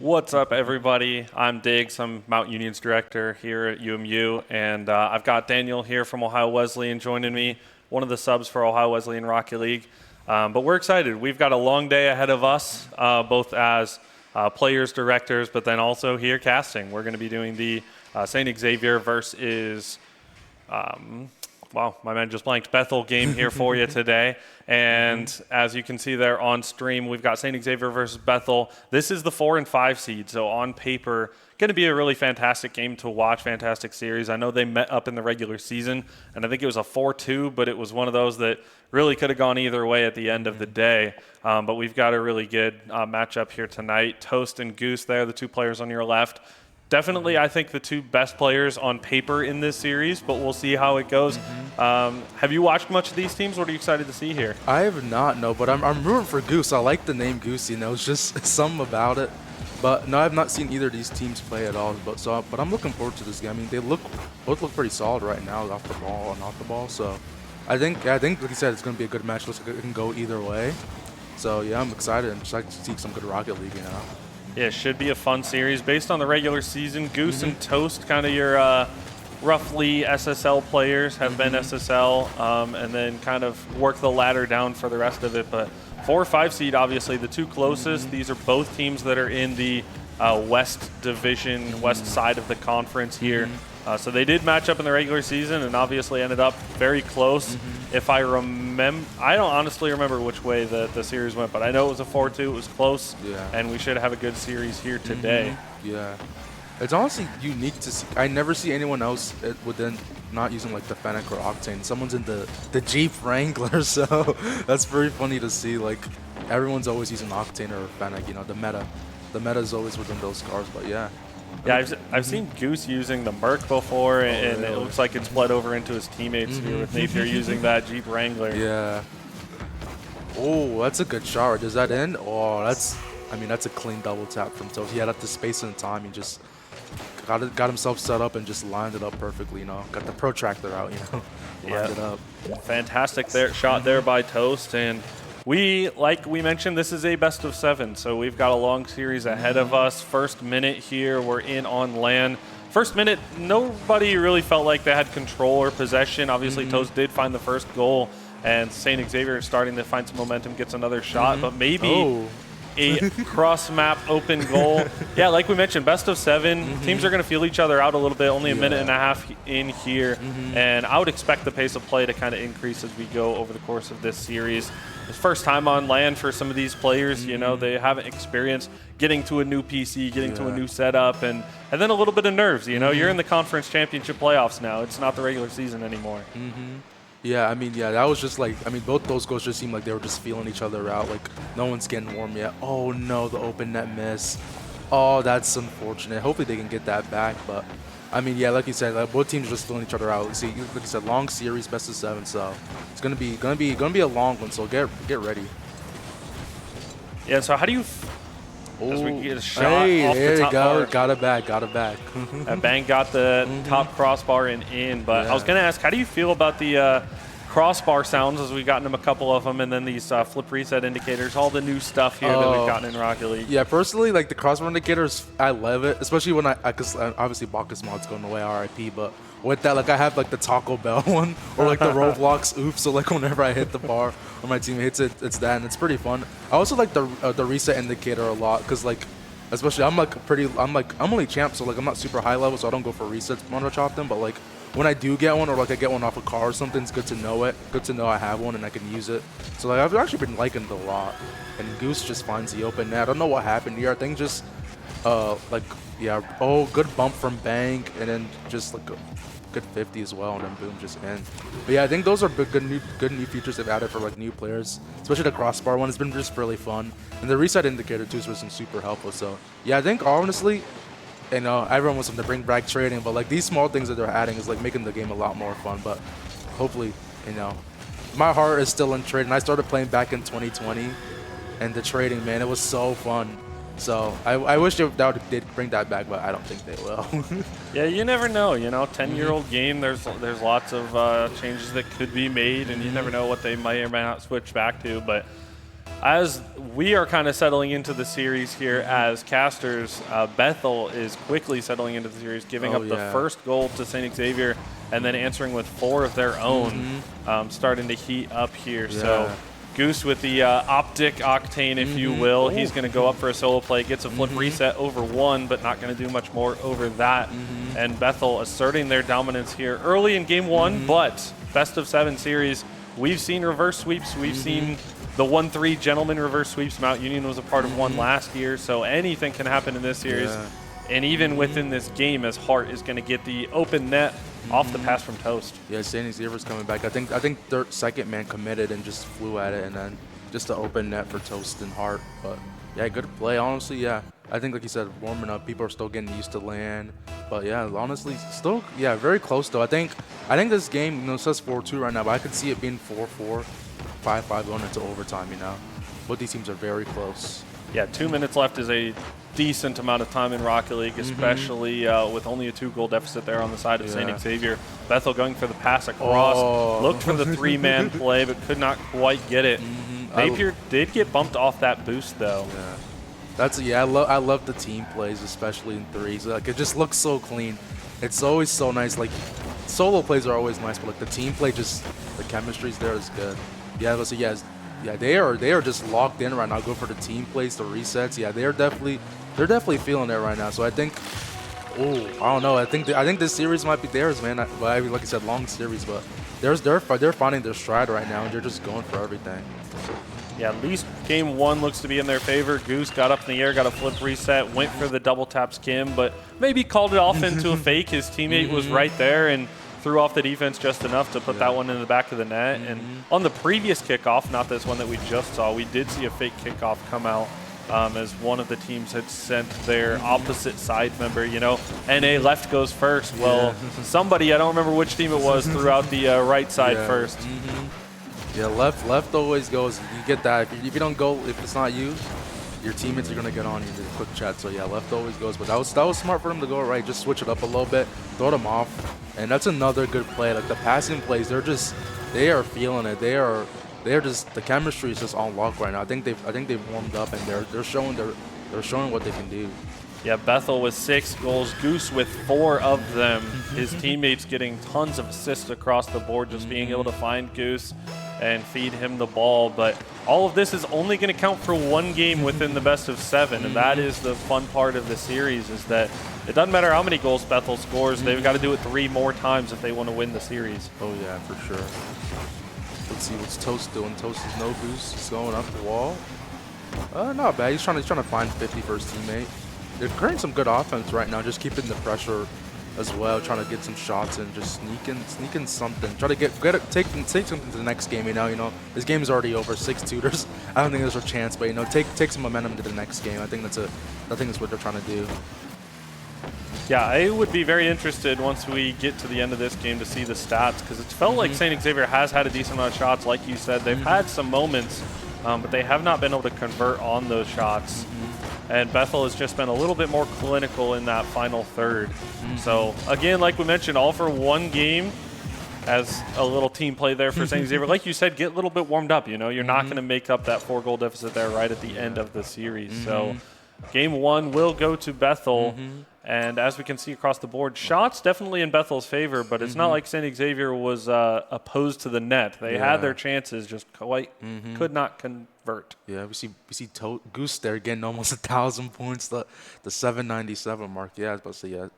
What's up, everybody? I'm Diggs. I'm Mount Union's director here at UMU, and I've got Daniel here from Ohio Wesleyan joining me, one of the subs for Ohio Wesleyan Rocket League. But we're excited. We've got a long day ahead of us, both as players, directors, but then also here casting. We're going to be doing the St. Xavier versus, wow, my man just blanked, Bethel game here for you today. And as you can see there on stream, we've got St. Xavier versus Bethel. This is the 4 and 5 seed, so on paper, going to be a really fantastic game to watch, fantastic series. I know they met up in the regular season, and I think it was a 4-2, but it was one of those that really could have gone either way at the end of the day. But we've got a really good matchup here tonight. Toast and Goose there, the two players on your left. Definitely, I think the two best players on paper in this series, but we'll see how it goes. Have you watched much of these teams? What are you excited to see here? I have not, no, but I'm rooting for Goose. I like the name Goose, it's just something about it. But no, I've not seen either of these teams play at all. But I'm looking forward to this game. I mean, they both look pretty solid right now, off the ball and off the ball. So I think like you said, it's going to be a good match. Looks like it can go either way. So yeah, I'm excited. I'm just like to see some good Rocket League, Yeah, it should be a fun series. Based on the regular season, Goose and Toast, kind of your roughly SSL players, have been SSL, and then kind of work the ladder down for the rest of it. But 4 or 5 seed, obviously, the two closest. These are both teams that are in the West Division, west side of the conference here. So they did match up in the regular season and obviously ended up very close. If I remember, I don't honestly remember which way the series went, but I know it was a 4-2. It was close, and we should have a good series here today. Yeah. It's honestly unique to see. I never see anyone else within not using like the Fennec or Octane. Someone's in the Jeep Wrangler, so that's very funny to see. Like everyone's always using Octane or Fennec, the meta. The meta is always within those cars, but yeah. Yeah, I've seen Goose using the Merc before, and it looks like it's bled over into his teammates here with Xavier using that Jeep Wrangler. Yeah. Oh, that's a good shot. Does that end? Oh, that's a clean double tap from Toast. He had the space and time. He just got himself set up and just lined it up perfectly, Got the protractor out, Lined it up. Fantastic shot there by Toast, and like we mentioned, this is a best of 7, so we've got a long series ahead of us. First minute here, we're in on land. First minute, nobody really felt like they had control or possession. Obviously, Toast did find the first goal, and St. Xavier is starting to find some momentum, gets another shot, but maybe a cross-map open goal. Yeah, like we mentioned, best of 7. Teams are going to feel each other out a little bit, only a minute and a half in here, and I would expect the pace of play to kind of increase as we go over the course of this series. It's first time on land for some of these players. They haven't experienced getting to a new PC, getting to a new setup, and then a little bit of nerves. You're in the conference championship playoffs now. It's not the regular season anymore. Yeah, that was just like, both those goals just seemed like they were just feeling each other out. Like, no one's getting warm yet. Oh, no, the open net miss. Oh, that's unfortunate. Hopefully they can get that back. But, yeah, like you said, both teams are just feeling each other out. See, like you said, long series, best of 7. So it's gonna be a long one. So get ready. Yeah. So how do you? As we get a shot off there the you top go. Got it back. Bang got the top crossbar and in. But I was gonna ask, how do you feel about the crossbar sounds, as we've gotten them a couple of them, and then these flip reset indicators, all the new stuff here that we've gotten in Rocket League? Yeah, personally, like the crossbar indicators, I love it, especially when because obviously Bacchus mod's going away, RIP, but with that, like I have like the Taco Bell one or like the Roblox oops, so like whenever I hit the bar or my team hits it, it's that, and it's pretty fun. I also like the reset indicator a lot, because like, especially I'm only champ, so like I'm not super high level, so I don't go for resets much often, but like when I do get one, or like I get one off a car or something, it's good to know it. Good to know I have one and I can use it. So like I've actually been liking it a lot. And Goose just finds the open net. I don't know what happened here. I think just good bump from Bang, and then just like a good 50 as well, and then boom, just in. But yeah, I think those are good new features they've added for like new players. Especially the crossbar one has been just really fun. And the reset indicator too has been super helpful. So yeah, I think honestly, everyone wants them to bring back trading, but like these small things that they're adding is like making the game a lot more fun. But hopefully, my heart is still in trading. I started playing back in 2020, and the trading, man, it was so fun. So I wish they'd bring that back, but I don't think they will. Yeah, you never know. 10-year-old game. There's lots of changes that could be made, and you never know what they might or might not switch back to. But As we are kind of settling into the series here as casters, Bethel is quickly settling into the series, giving up the first goal to St. Xavier and then answering with 4 of their own, starting to heat up here. Yeah. So Goose with the optic octane, if you will. He's going to go up for a solo play, gets a flip reset over 1, but not going to do much more over that. And Bethel asserting their dominance here early in game 1, but best of 7 series, we've seen reverse sweeps. We've seen the 1-3 gentleman reverse sweeps. Mount Union was a part of one last year, so anything can happen in this series. Yeah. And even within this game, as Hart is going to get the open net off the pass from Toast. Yeah, St. Xavier's coming back. I think their second man committed and just flew at it, and then just the open net for Toast and Hart. But yeah, good play. Honestly, yeah. I think, like you said, warming up. People are still getting used to land. But yeah, honestly, still, yeah, very close though. I think this game, it says 4-2 right now, but I could see it being 4-4, 5-5 going into overtime. Both these teams are very close. Yeah, 2 minutes left is a decent amount of time in Rocket League, especially with only a 2-goal deficit there on the side of St. Xavier. Bethel going for the pass across, looked for the 3-man play, but could not quite get it. Napier did get bumped off that boost, though. Yeah, I love the team plays, especially in threes. Like, it just looks so clean. It's always so nice. Like, solo plays are always nice, but like the team play, just the chemistry's there is good. Yeah, so yeah, they are just locked in right now. Go for the team plays, the resets. Yeah, they're definitely feeling it right now. So I think, I don't know. I think this series might be theirs, man. Like I said, long series, but they're finding their stride right now, and they're just going for everything. Yeah, at least game 1 looks to be in their favor. Goose got up in the air, got a flip reset, went for the double tap skim, but maybe called it off into a fake. His teammate was right there and threw off the defense just enough to put that one in the back of the net. And on the previous kickoff, not this one that we just saw, we did see a fake kickoff come out as one of the teams had sent their opposite side member. NA left goes first. Well, somebody, I don't remember which team it was, threw out the right side first. Yeah, left always goes. You get that. If you don't go, if it's not you, your teammates are gonna get on you in the quick chat. So yeah, left always goes. But that was smart for them to go right. Just switch it up a little bit, throw them off, and that's another good play. Like the passing plays, they are feeling it. They're just, the chemistry is just on lock right now. I think they've warmed up, and they're showing what they can do. Yeah, Bethel with 6 goals, Goose with 4 of them. His teammates getting tons of assists across the board, just being able to find Goose and feed him the ball. But all of this is only going to count for 1 game within the best of 7, and that is the fun part of the series, is that it doesn't matter how many goals Bethel scores, they've got to do it 3 more times if they want to win the series. Oh yeah, for sure. Let's see what's Toast doing. Toast is no Goose. He's going up the wall. Not bad. He's trying to find 50 for his teammate. They're creating some good offense right now, just keeping the pressure as well, trying to get some shots and just sneak in something. Try to take something to the next game. This game is already over, 6-2. I don't think there's a chance, but take some momentum to the next game. I think that's what they're trying to do. Yeah, I would be very interested once we get to the end of this game to see the stats, because it's felt like St. Xavier has had a decent amount of shots. Like you said, they've had some moments, but they have not been able to convert on those shots. And Bethel has just been a little bit more clinical in that final third. So, again, like we mentioned, all for 1 game as a little team play there for St. Xavier. Like you said, get a little bit warmed up. You're not going to make up that 4-goal deficit there right at the end of the series. So, game 1 will go to Bethel. And as we can see across the board, shots definitely in Bethel's favor, but it's not like St. Xavier was opposed to the net. They had their chances, just quite could not convert. Yeah, we see Goose there getting almost 1,000 points, the 797 mark. Yeah, I was about to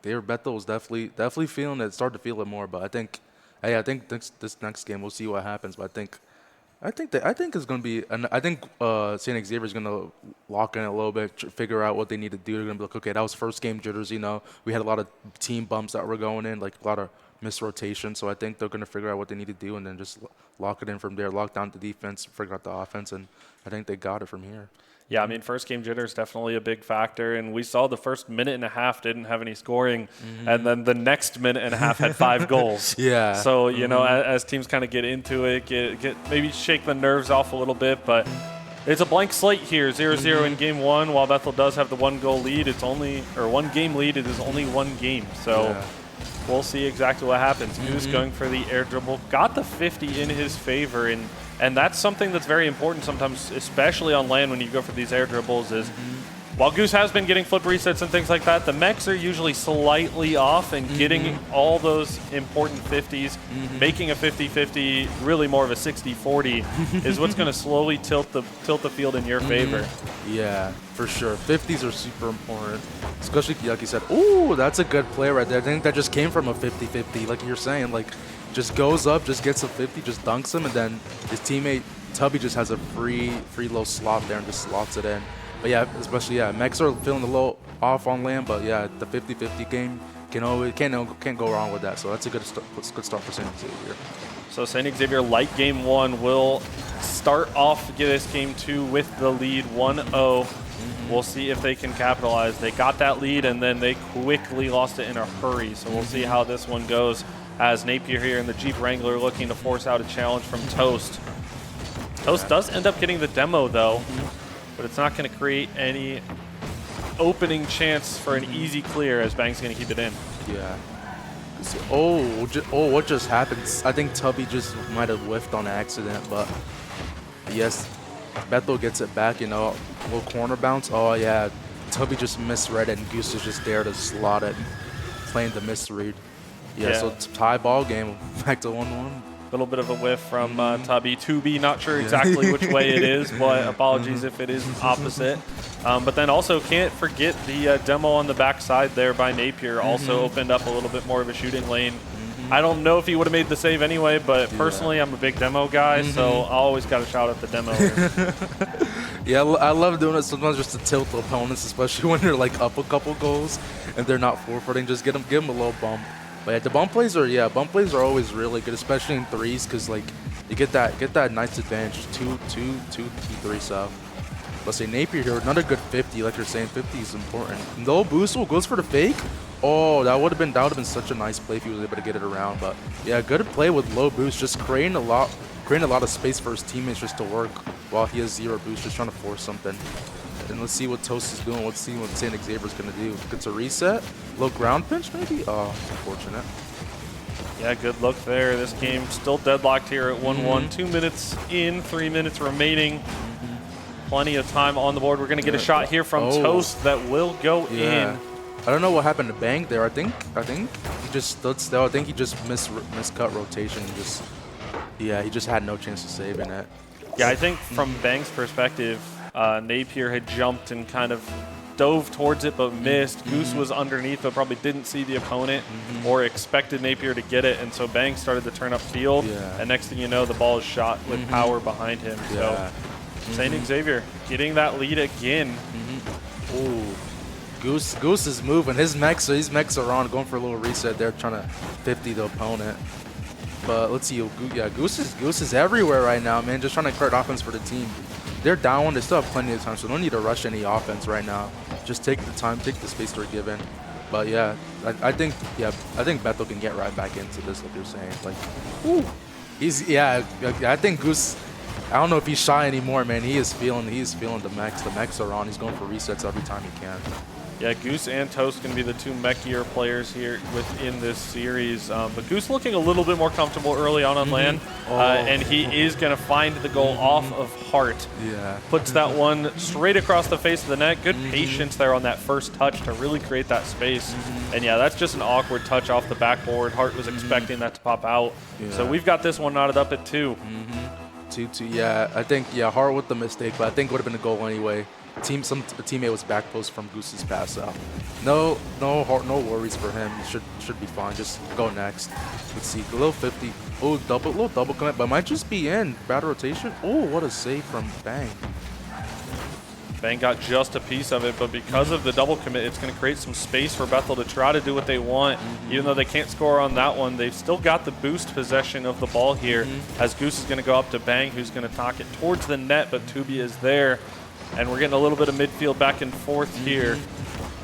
say, Bethel was definitely feeling it. Started to feel it more, but I think this next game we'll see what happens. But I think it's going to be, and I think St. Xavier is going to lock in a little bit, figure out what they need to do. They're going to be like, okay, that was first game jitters. We had a lot of team bumps that were going in, like a lot of misrotation. So I think they're going to figure out what they need to do and then just lock it in from there, lock down the defense, figure out the offense, and I think they got it from here. Yeah, I mean, first game jitter is definitely a big factor, and we saw the first minute and a half didn't have any scoring, and then the next minute and a half had 5 goals. Yeah. So, as teams kind of get into it, get maybe shake the nerves off a little bit, but it's a blank slate here, 0-0 in game 1. While Bethel does have the 1-goal lead, it's only, or 1-game lead, it is only 1 game. So we'll see exactly what happens. Goose going for the air dribble, got the 50 in his favor, and And that's something that's very important sometimes, especially on land when you go for these air dribbles, is while Goose has been getting flip resets and things like that, the mechs are usually slightly off, and getting all those important 50s, making a 50-50 really more of a 60-40 is what's going to slowly tilt the field in your favor. Yeah, for sure. 50s are super important, especially like you said. Ooh, that's a good play right there. I think that just came from a 50-50, like you're saying. Like, just goes up, just gets a 50, just dunks him, and then his teammate Tubby just has a free low slot there and just slots it in. But yeah, especially, yeah, mechs are feeling a little off on land, but yeah, the 50-50 game can't go wrong with that. So that's a good start for St. Xavier. So St. Xavier, like game 1, will start off this game 2 with the lead 1-0. We'll see if they can capitalize. They got that lead, and then they quickly lost it in a hurry. So we'll see how this one goes, as Napier here in the Jeep Wrangler looking to force out a challenge from Toast. Toast does end up getting the demo, though, but it's not going to create any opening chance for an easy clear, as Bang's going to keep it in. Yeah. Oh, what just happened? I think Tubby just might have whiffed on accident, but yes, Bethel gets it back, you know, a little corner bounce. Oh, yeah, Tubby just misread it, and Goose is just there to slot it, playing the misread. Yeah, so tie ball game, back to 1-1. A little bit of a whiff from Tubby. 2B, not sure exactly which way it is, but apologies if it is opposite. But then also can't forget the demo on the backside there by Napier. Also opened up a little bit more of a shooting lane. I don't know if he would have made the save anyway, but personally, I'm a big demo guy, so I always got to shout out the demo here. Yeah, I love doing it sometimes just to tilt the opponents, especially when they're like up a couple goals and they're not forfeiting. Just give them a little bump. But yeah, the bump plays are always really good, especially in threes, because like you get that nice advantage, 2-3 so. Let's say Napier here, another good 50, like you're saying, 50 is important. Low boost goes for the fake. Oh, that would have been such a nice play if he was able to get it around. But yeah, good play with low boost, just creating a lot of space for his teammates just to work while he has 0 boost, just trying to force something. And let's see what Toast is doing. Let's see what St. Xavier's going to do. Gets a reset. Low ground pinch, maybe? Oh, unfortunate. Yeah, good look there. This game still deadlocked here at 1-1. 2 minutes in, 3 minutes remaining. Plenty of time on the board. We're going to get a shot here from Toast that will go in. I don't know what happened to Bang there. I think he just stood still. I think he just miscut rotation. He just had no chance of saving it. Yeah, I think from Bang's perspective, Napier had jumped and kind of dove towards it but missed. Goose was underneath but probably didn't see the opponent or expected Napier to get it, and so Bang started to turn up field, and next thing you know, the ball is shot with power behind him. So St. Xavier getting that lead again. Ooh. Goose is moving. His mechs are on, going for a little reset there, trying to 50 the opponent. But let's see, yeah, Goose is everywhere right now, man, just trying to create offense for the team. They're down one. They still have plenty of time, so don't need to rush any offense right now. Just take the time, take the space they're given. But yeah, I think Bethel can get right back into this, like you're saying. Like, ooh, I think Goose. I don't know if he's shy anymore, man. He is feeling the mechs. The mechs are on. He's going for resets every time he can. Yeah, Goose and Toast going to be the 2 mechier players here within this series. But Goose looking a little bit more comfortable early on land, and he is going to find the goal off of Hart. Yeah. Puts that one straight across the face of the net. Good patience there on that first touch to really create that space. And yeah, that's just an awkward touch off the backboard. Hart was expecting that to pop out. Yeah. So we've got this one knotted up at 2. 2-2, yeah. I think, Hart with the mistake, but I think it would have been a goal anyway. A teammate was back post from Goose's pass out. No worries for him. Should be fine. Just go next. Let's see, the little 50. Oh, little double commit, but might just be in. Bad rotation. Oh, what a save from Bang. Bang got just a piece of it, but because of the double commit, it's going to create some space for Bethel to try to do what they want. Even though they can't score on that one, they've still got the boost possession of the ball here, as Goose is going to go up to Bang, who's going to knock it towards the net, but Tubi is there. And we're getting a little bit of midfield back and forth here.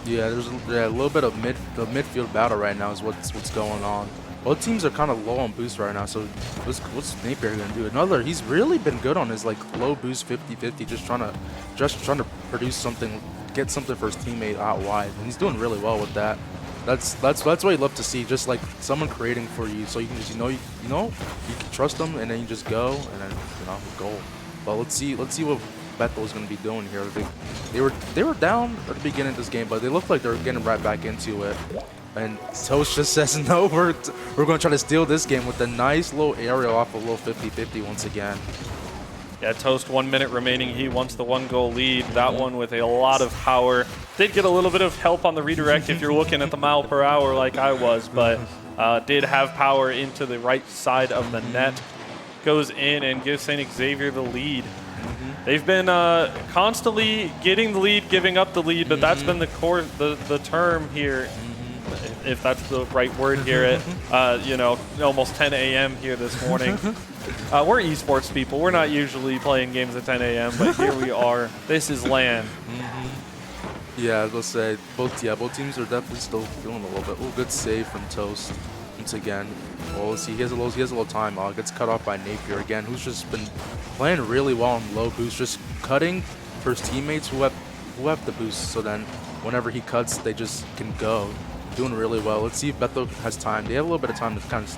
Yeah, there's a little bit of the midfield battle right now is what's going on. Both teams are kind of low on boost right now, so what's Napier gonna do? He's really been good on his like low boost 50-50, just trying to produce something, get something for his teammate out wide, and he's doing really well with that. That's what you love to see. Just like someone creating for you, so you can just you can trust them, and then you just go and then goal. But let's see what Bethel is going to be doing here. They were down at the beginning of this game, but they look like they're getting right back into it. And Toast just says, no, we're going to try to steal this game with a nice little aerial off a little 50-50 once again. Yeah, Toast 1 minute remaining. He wants the 1-goal lead. That one with a lot of power. Did get a little bit of help on the redirect if you're looking at the mile per hour like I was, but did have power into the right side of the net. Goes in and gives St. Xavier the lead. They've been constantly getting the lead, giving up the lead, but that's been the term here, if that's the right word here at almost 10 a.m. here this morning. We're esports people. We're not usually playing games at 10 a.m., but here we are. This is LAN. Yeah, I was gonna say both teams are definitely still feeling a little bit. Oh, good save from Toast once again. Well, let's see, he has a little time. Gets cut off by Napier again, who's just been playing really well on low boost, just cutting for his teammates who have the boost. So then, whenever he cuts, they just can go. Doing really well. Let's see if Bethel has time. They have a little bit of time to kind of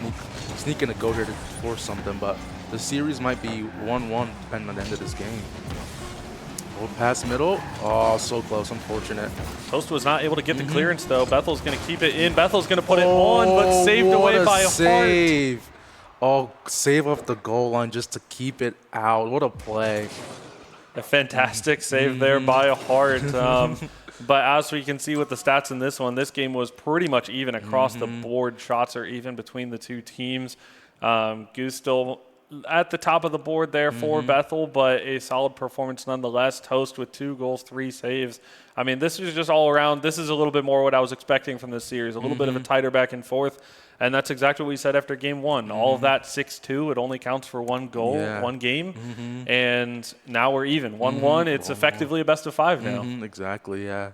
sneak in a go here to force something, but the series might be 1-1 depending on the end of this game. Pass middle. Oh, so close. Unfortunate. Toast was not able to get the clearance, though. Bethel's going to keep it in. Bethel's going to put it on, but saved away by save. Hart. Oh, save off the goal line just to keep it out. What a play. A fantastic save there by Hart. But as we can see with the stats in this one, this game was pretty much even across the board. Shots are even between the two teams. Goose still at the top of the board there for Bethel, but a solid performance nonetheless. Toast with 2 goals, 3 saves. I mean, this is just all around. This is a little bit more what I was expecting from this series, a little bit of a tighter back and forth. And that's exactly what we said after game 1. All of that 6-2, it only counts for 1 goal, 1 game. And now we're even. 1-1, it's effectively a best of 5 now. Exactly, yeah.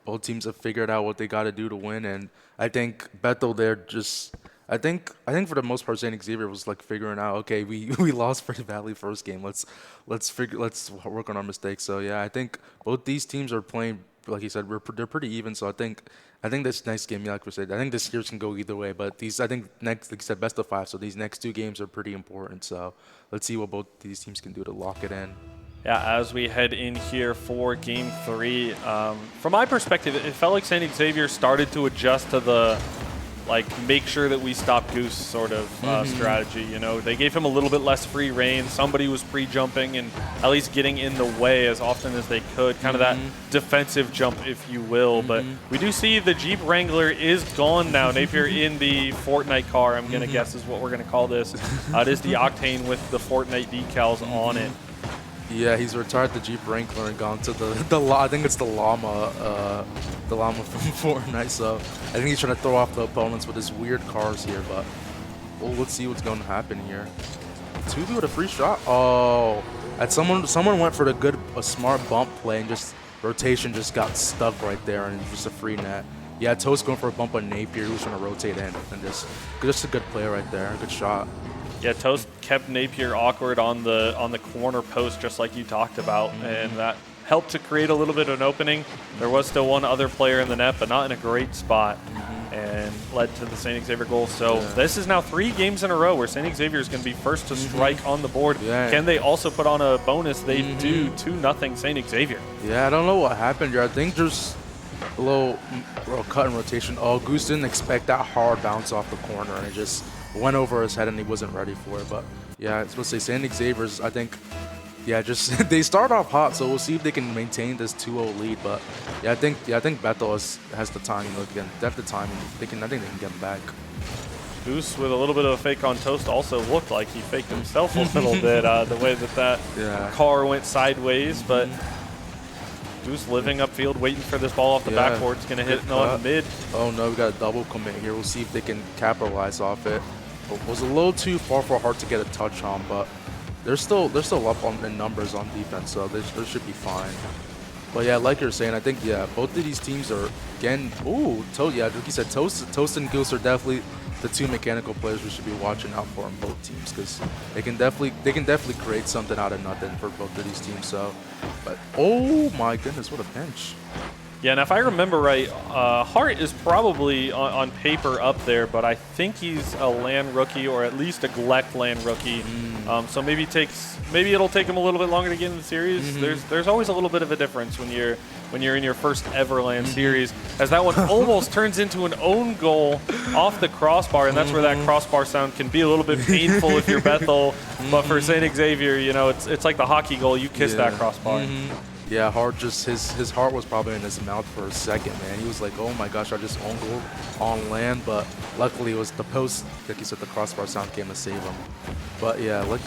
Both teams have figured out what they got to do to win. And I think Bethel there just... I think for the most part, St. Xavier was like figuring out, okay, we lost pretty badly first game. Let's work on our mistakes. So yeah, I think both these teams are playing, like you said, they're pretty even. So I think this next game, like we said, I think this series can go either way. But I think next, like you said, best of 5. So these next 2 games are pretty important. So let's see what both these teams can do to lock it in. Yeah, as we head in here for game 3, from my perspective, it felt like St. Xavier started to adjust to the make sure that we stop Goose sort of strategy. You know, they gave him a little bit less free reign. Somebody was pre-jumping and at least getting in the way as often as they could. Kind of that defensive jump, if you will. But we do see the Jeep Wrangler is gone now. Napier in the Fortnite car, I'm going to guess is what we're going to call this. It is the Octane with the Fortnite decals on it. Yeah, he's retired the Jeep Wrangler and gone to the I think it's the llama from Fortnite. So I think he's trying to throw off the opponents with his weird cars here. But well, let's see what's going to happen here. 2B with a free shot. Oh, someone went for a smart bump play and just rotation just got stuck right there and just a free net. Yeah, Toast going for a bump on Napier, who's trying to rotate in, and just a good play right there, a good shot. Yeah, Toast kept Napier awkward on the corner post, just like you talked about, and that helped to create a little bit of an opening. There was still one other player in the net, but not in a great spot, and led to the St. Xavier goal. So this is now 3 games in a row where St. Xavier is going to be first to strike on the board. Yeah. Can they also put on a bonus? They do 2-0 St. Xavier. Yeah, I don't know what happened here. I think there's a little cut and rotation. Oh, Goose didn't expect that hard bounce off the corner, and it just went over his head and he wasn't ready for it. But yeah, I was supposed to say St. Xavier's, I think, yeah, just they start off hot, so we'll see if they can maintain this 2-0 lead. But yeah, I think Bethel has the time. Again, they have the time. I think they can get him back. Goose with a little bit of a fake on Toast also looked like he faked himself a little bit the way that car went sideways, but Goose living upfield, waiting for this ball off the backboard. It's going to hit on the mid. Oh no, we got a double commit here. We'll see if they can capitalize off it. It was a little too far for Hart to get a touch on, but they're still up in numbers on defense, so they should be fine. But yeah, like you're saying, I think both of these teams are again. Like you said, Toast and Goose are definitely the 2 mechanical players we should be watching out for on both teams, because they can definitely create something out of nothing for both of these teams. So, but oh my goodness, what a pinch! Yeah, and if I remember right, Hart is probably on paper up there, but I think he's a LAN rookie or at least a GLEC LAN rookie. So maybe it'll take him a little bit longer to get in the series. There's always a little bit of a difference when you're in your first ever LAN series, as that one almost turns into an own goal off the crossbar, and that's where that crossbar sound can be a little bit painful if you're Bethel. But for St. Xavier, you know, it's like the hockey goal. You kiss that crossbar. Yeah, Hart just his heart was probably in his mouth for a second, man. He was like, "Oh my gosh, I just own goal on land," but luckily it was the post, like you said, the crossbar sound came to save him. But yeah, like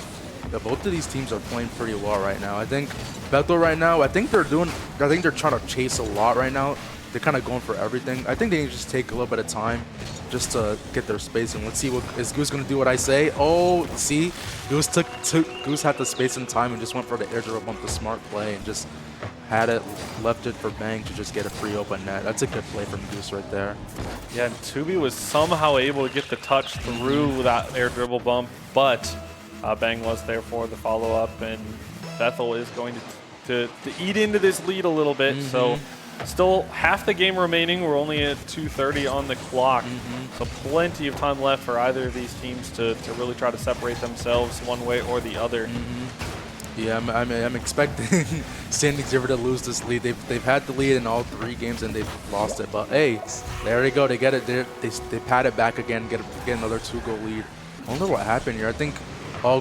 both of these teams are playing pretty well right now. I think Bethel right now, I think they're trying to chase a lot right now. They're kind of going for everything. I think they can just take a little bit of time just to get their space, and let's see what is Goose gonna do. What I say? Oh, see, Goose Goose had the space and time and just went for the air dribble bump, the smart play, and just had it, left it for Bang to just get a free open net. That's a good play from Goose right there. Yeah, and Tubi was somehow able to get the touch through that air dribble bump, but Bang was there for the follow-up, and Bethel is going to eat into this lead a little bit. So still half the game remaining. We're only at 2:30 on the clock, so plenty of time left for either of these teams to really try to separate themselves one way or the other. Yeah, I'm expecting St. Xavier to lose this lead. They've had the lead in all 3 games and they've lost it. But hey, there they go. They get it. They pat it back again. Get another 2-goal lead. I wonder what happened here. I think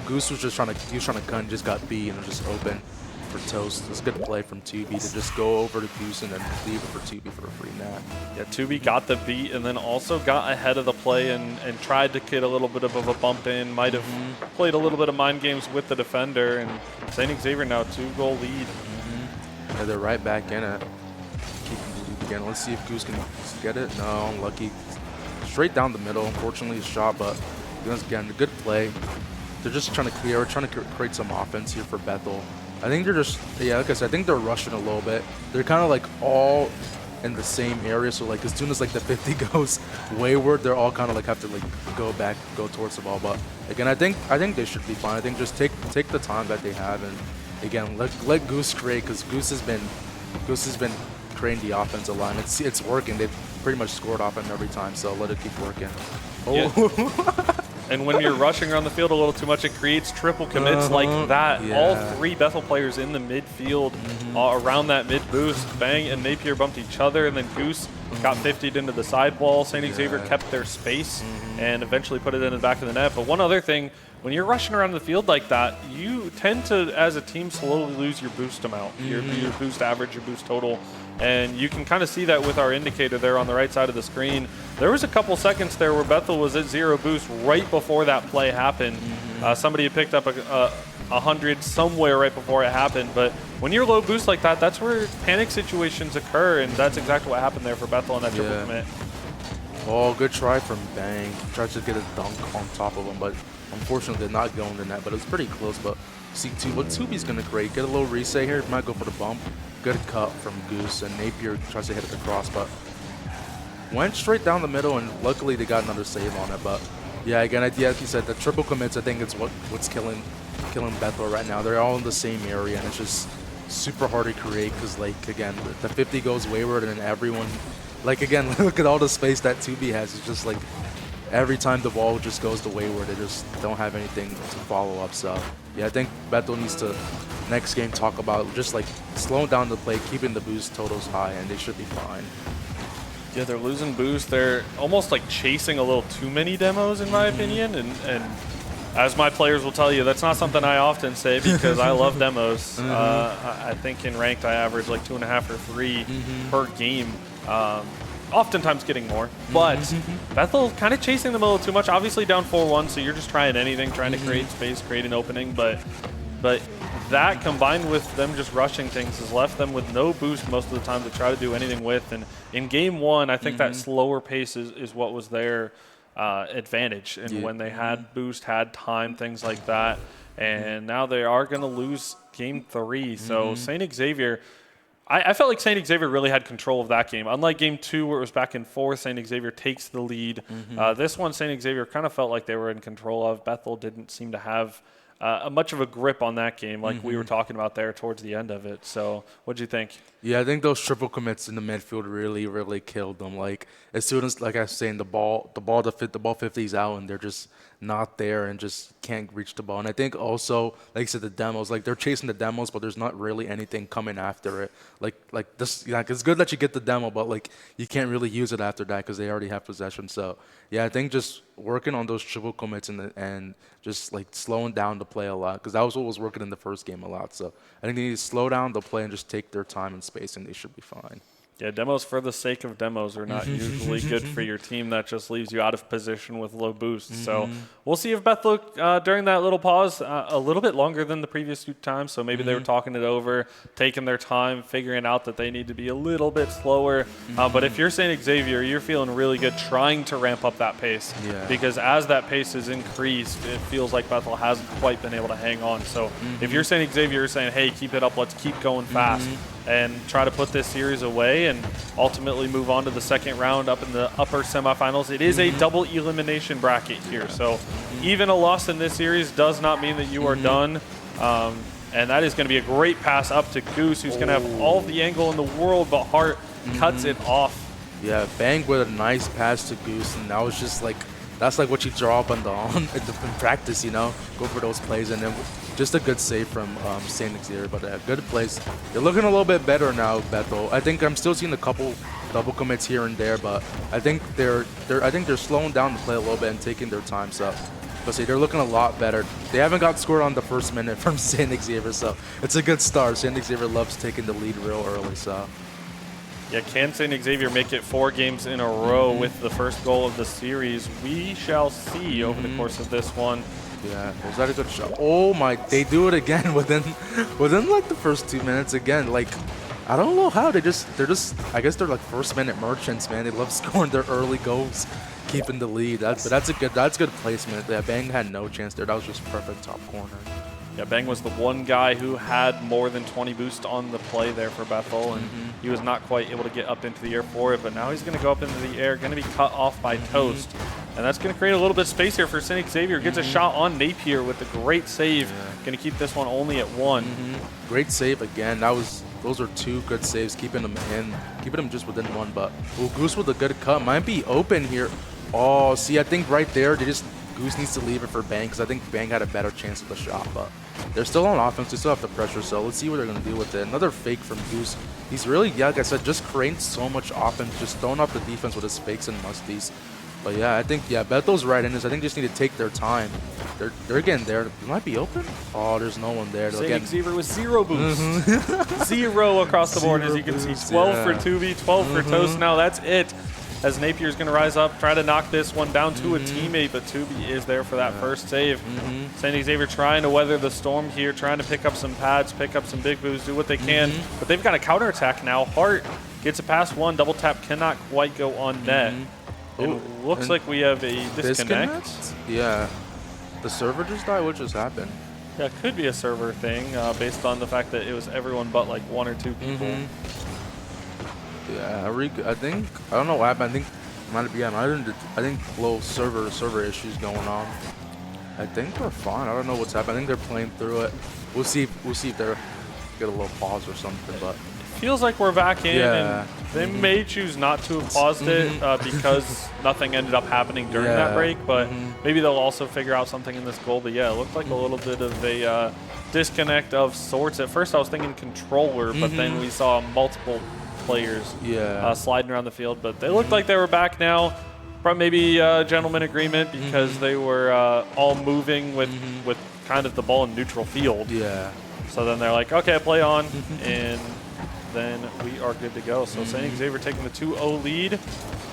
Goose was just trying to gun, just got B and it was just open for toast. It was a good play from Tubi to just go over to Goose and then leave it for Tubi for a free net. Yeah, Tubi got the beat and then also got ahead of the play and tried to get a little bit of a bump in. Might have played a little bit of mind games with the defender, and St. Xavier now 2-goal lead. Yeah, they're right back in it. Keeping the lead again. Let's see if Goose can get it. No, unlucky. Straight down the middle. Unfortunately, a shot, but again, a good play. They're just trying to create some offense here for Bethel. I think they're just, yeah, like I said, I think they're rushing a little bit. They're kind of like all in the same area, so like as soon as like the 50 goes wayward, they're all kind of like have to like go towards the ball. But again, I think they should be fine. I think just take the time that they have, and again, let Goose create, because Goose has been creating the offensive line. It's working. They've pretty much scored off him every time, so let it keep working. Yeah. And when you're rushing around the field a little too much, it creates triple commits like that. Yeah. All 3 Bethel players in the midfield around that mid boost. Bang and Napier bumped each other, and then Goose got 50'd into the side wall. St. Xavier kept their space and eventually put it in the back of the net. But one other thing, when you're rushing around the field like that, you tend to, as a team, slowly lose your boost amount, your boost average, your boost total. And you can kind of see that with our indicator there on the right side of the screen. There was a couple seconds there where Bethel was at 0 boost right before that play happened. Somebody had picked up a 100 somewhere right before it happened. But when you're low boost like that, that's where panic situations occur, and that's exactly what happened there for Bethel on that triple commit. Oh, good try from Bang. Tried to get a dunk on top of him, but unfortunately did not go in the net. But it was pretty close. But see what Tubi's going to create. Get a little reset here. Might go for the bump. Good cut from Goose, and Napier tries to hit it across, but went straight down the middle, and luckily they got another save on it. But yeah, again, like you said, the triple commits, I think it's what's killing Bethel right now. They're all in the same area, and it's just super hard to create because, like, again, the 50 goes wayward, and then everyone, like, again, look at all the space that Tubi has. It's just like every time the ball just goes to wayward, they just don't have anything to follow up. So yeah, I think Bethel needs to next game talk about just like slowing down the play, keeping the boost totals high, and they should be fine. Yeah, they're losing boost. They're almost like chasing a little too many demos, in my opinion. And as my players will tell you, that's not something I often say because I love demos. I think in ranked I average like 2.5 or 3 per game. Oftentimes getting more, but Bethel kind of chasing them a little too much. Obviously down 4-1, so you're just trying anything, trying to create space, create an opening. But that combined with them just rushing things has left them with no boost most of the time to try to do anything with. And in game 1, I think that slower pace is what was their advantage. And when they had boost, had time, things like that. And now they are going to lose game 3. So St. Xavier, I felt like St. Xavier really had control of that game. Unlike game 2 where it was back and forth, St. Xavier takes the lead. This one, St. Xavier kind of felt like they were in control of. Bethel didn't seem to have much of a grip on that game, like we were talking about there towards the end of it. So, what'd you think? Yeah, I think those triple commits in the midfield really killed them. Like as soon as, like I was saying, the ball 50's out and they're just not there and just can't reach the ball. And I think also, like I said, the demos, like they're chasing the demos, but there's not really anything coming after it. Like this, like it's good that you get the demo, but like you can't really use it after that because they already have possession. So yeah, I think just working on those triple commits and just like slowing down the play a lot, because that was what was working in the first game a lot. So I think they need to slow down the play and just take their time and space, and they should be fine. Yeah, demos for the sake of demos are not usually good for your team. That just leaves you out of position with low boosts. So we'll see if Bethel, during that little pause, a little bit longer than the previous two times. So maybe they were talking it over, taking their time, figuring out that they need to be a little bit slower. But if you're St. Xavier, you're feeling really good trying to ramp up that pace. Yeah. Because as that pace is increased, it feels like Bethel hasn't quite been able to hang on. So if you're St. Xavier, you're saying, hey, keep it up, let's keep going fast. And try to put this series away and ultimately move on to the second round up in the upper semifinals. It is a double elimination bracket here. So even a loss in this series does not mean that you are done. And that is going to be a great pass up to Goose, who's going to have all the angle in the world, but Hart cuts it off. Yeah, Bang with a nice pass to Goose, and that was just like, that's like what you draw up in practice, you know, go for those plays, and then just a good save from St. Xavier, but a good place. They're looking a little bit better now, Bethel. I think I'm still seeing a couple double commits here and there, but I think they're slowing down the play a little bit and taking their time. So, but see, they're looking a lot better. They haven't got scored on the first minute from St. Xavier, so it's a good start. St. Xavier loves taking the lead real early, so. Yeah, can St. Xavier make it 4 games in a row with the first goal of the series? We shall see over the course of this one. Yeah, was that a good shot? Oh my, they do it again within like the first 2 minutes again. Like, I don't know how they're just I guess they're like first minute merchants, man. They love scoring their early goals, keeping the lead. That's good placement. Yeah, Bang had no chance there. That was just perfect top corner. Yeah, Bang was the one guy who had more than 20 boost on the play there for Bethel, and he was not quite able to get up into the air for it, but now he's going to go up into the air, going to be cut off by Toast, and that's going to create a little bit of space here for St. Xavier. Gets a shot on Napier with a great save, going to keep this one only at 1. Great save again. Those are 2 good saves, keeping them just within 1, but Goose with a good cut. Might be open here. Oh, see, I think right there, Goose needs to leave it for Bang, because I think Bang had a better chance of the shot, but they're still on offense. They still have the pressure, so let's see what they're going to do with it. Another fake from Goose. He's really, yeah, like I said, just creating so much offense, just throwing off the defense with his fakes and musties. But yeah, I think, yeah, Bethel's right in this. I think they just need to take their time. They're getting there. It might be open. Oh, there's no one there. St. Xavier with 0 boost. 0 across the board, as you can see. 12 for Tubi, 12 for Toast. Now that's it. As Napier's going to rise up, try to knock this one down to a teammate, but Tubi is there for that first save. St. Xavier trying to weather the storm here, trying to pick up some pads, pick up some big boosts, do what they can. But they've got a counterattack now. Hart gets a pass 1, double tap, cannot quite go on net. It looks like we have a disconnect. Yeah. The server just died? What just happened? Yeah, it could be a server thing based on the fact that it was everyone but like 1 or 2 people. Yeah, I think, I don't know what happened. I think low server issues going on. I think we're fine. I don't know what's happening. I think they're playing through it. We'll see if they're get a little pause or something, but feels like we're back in, and they may choose not to have paused it because nothing ended up happening during that break, but maybe they'll also figure out something in this goal. But yeah, it looked like a little bit of a disconnect of sorts. At first I was thinking controller, but then we saw multiple players sliding around the field, but they looked like they were back now. Maybe a gentleman agreement because they were all moving with kind of the ball in neutral field. Yeah. So then they're like, okay, play on, and then we are good to go. So St. Xavier taking the 2-0 lead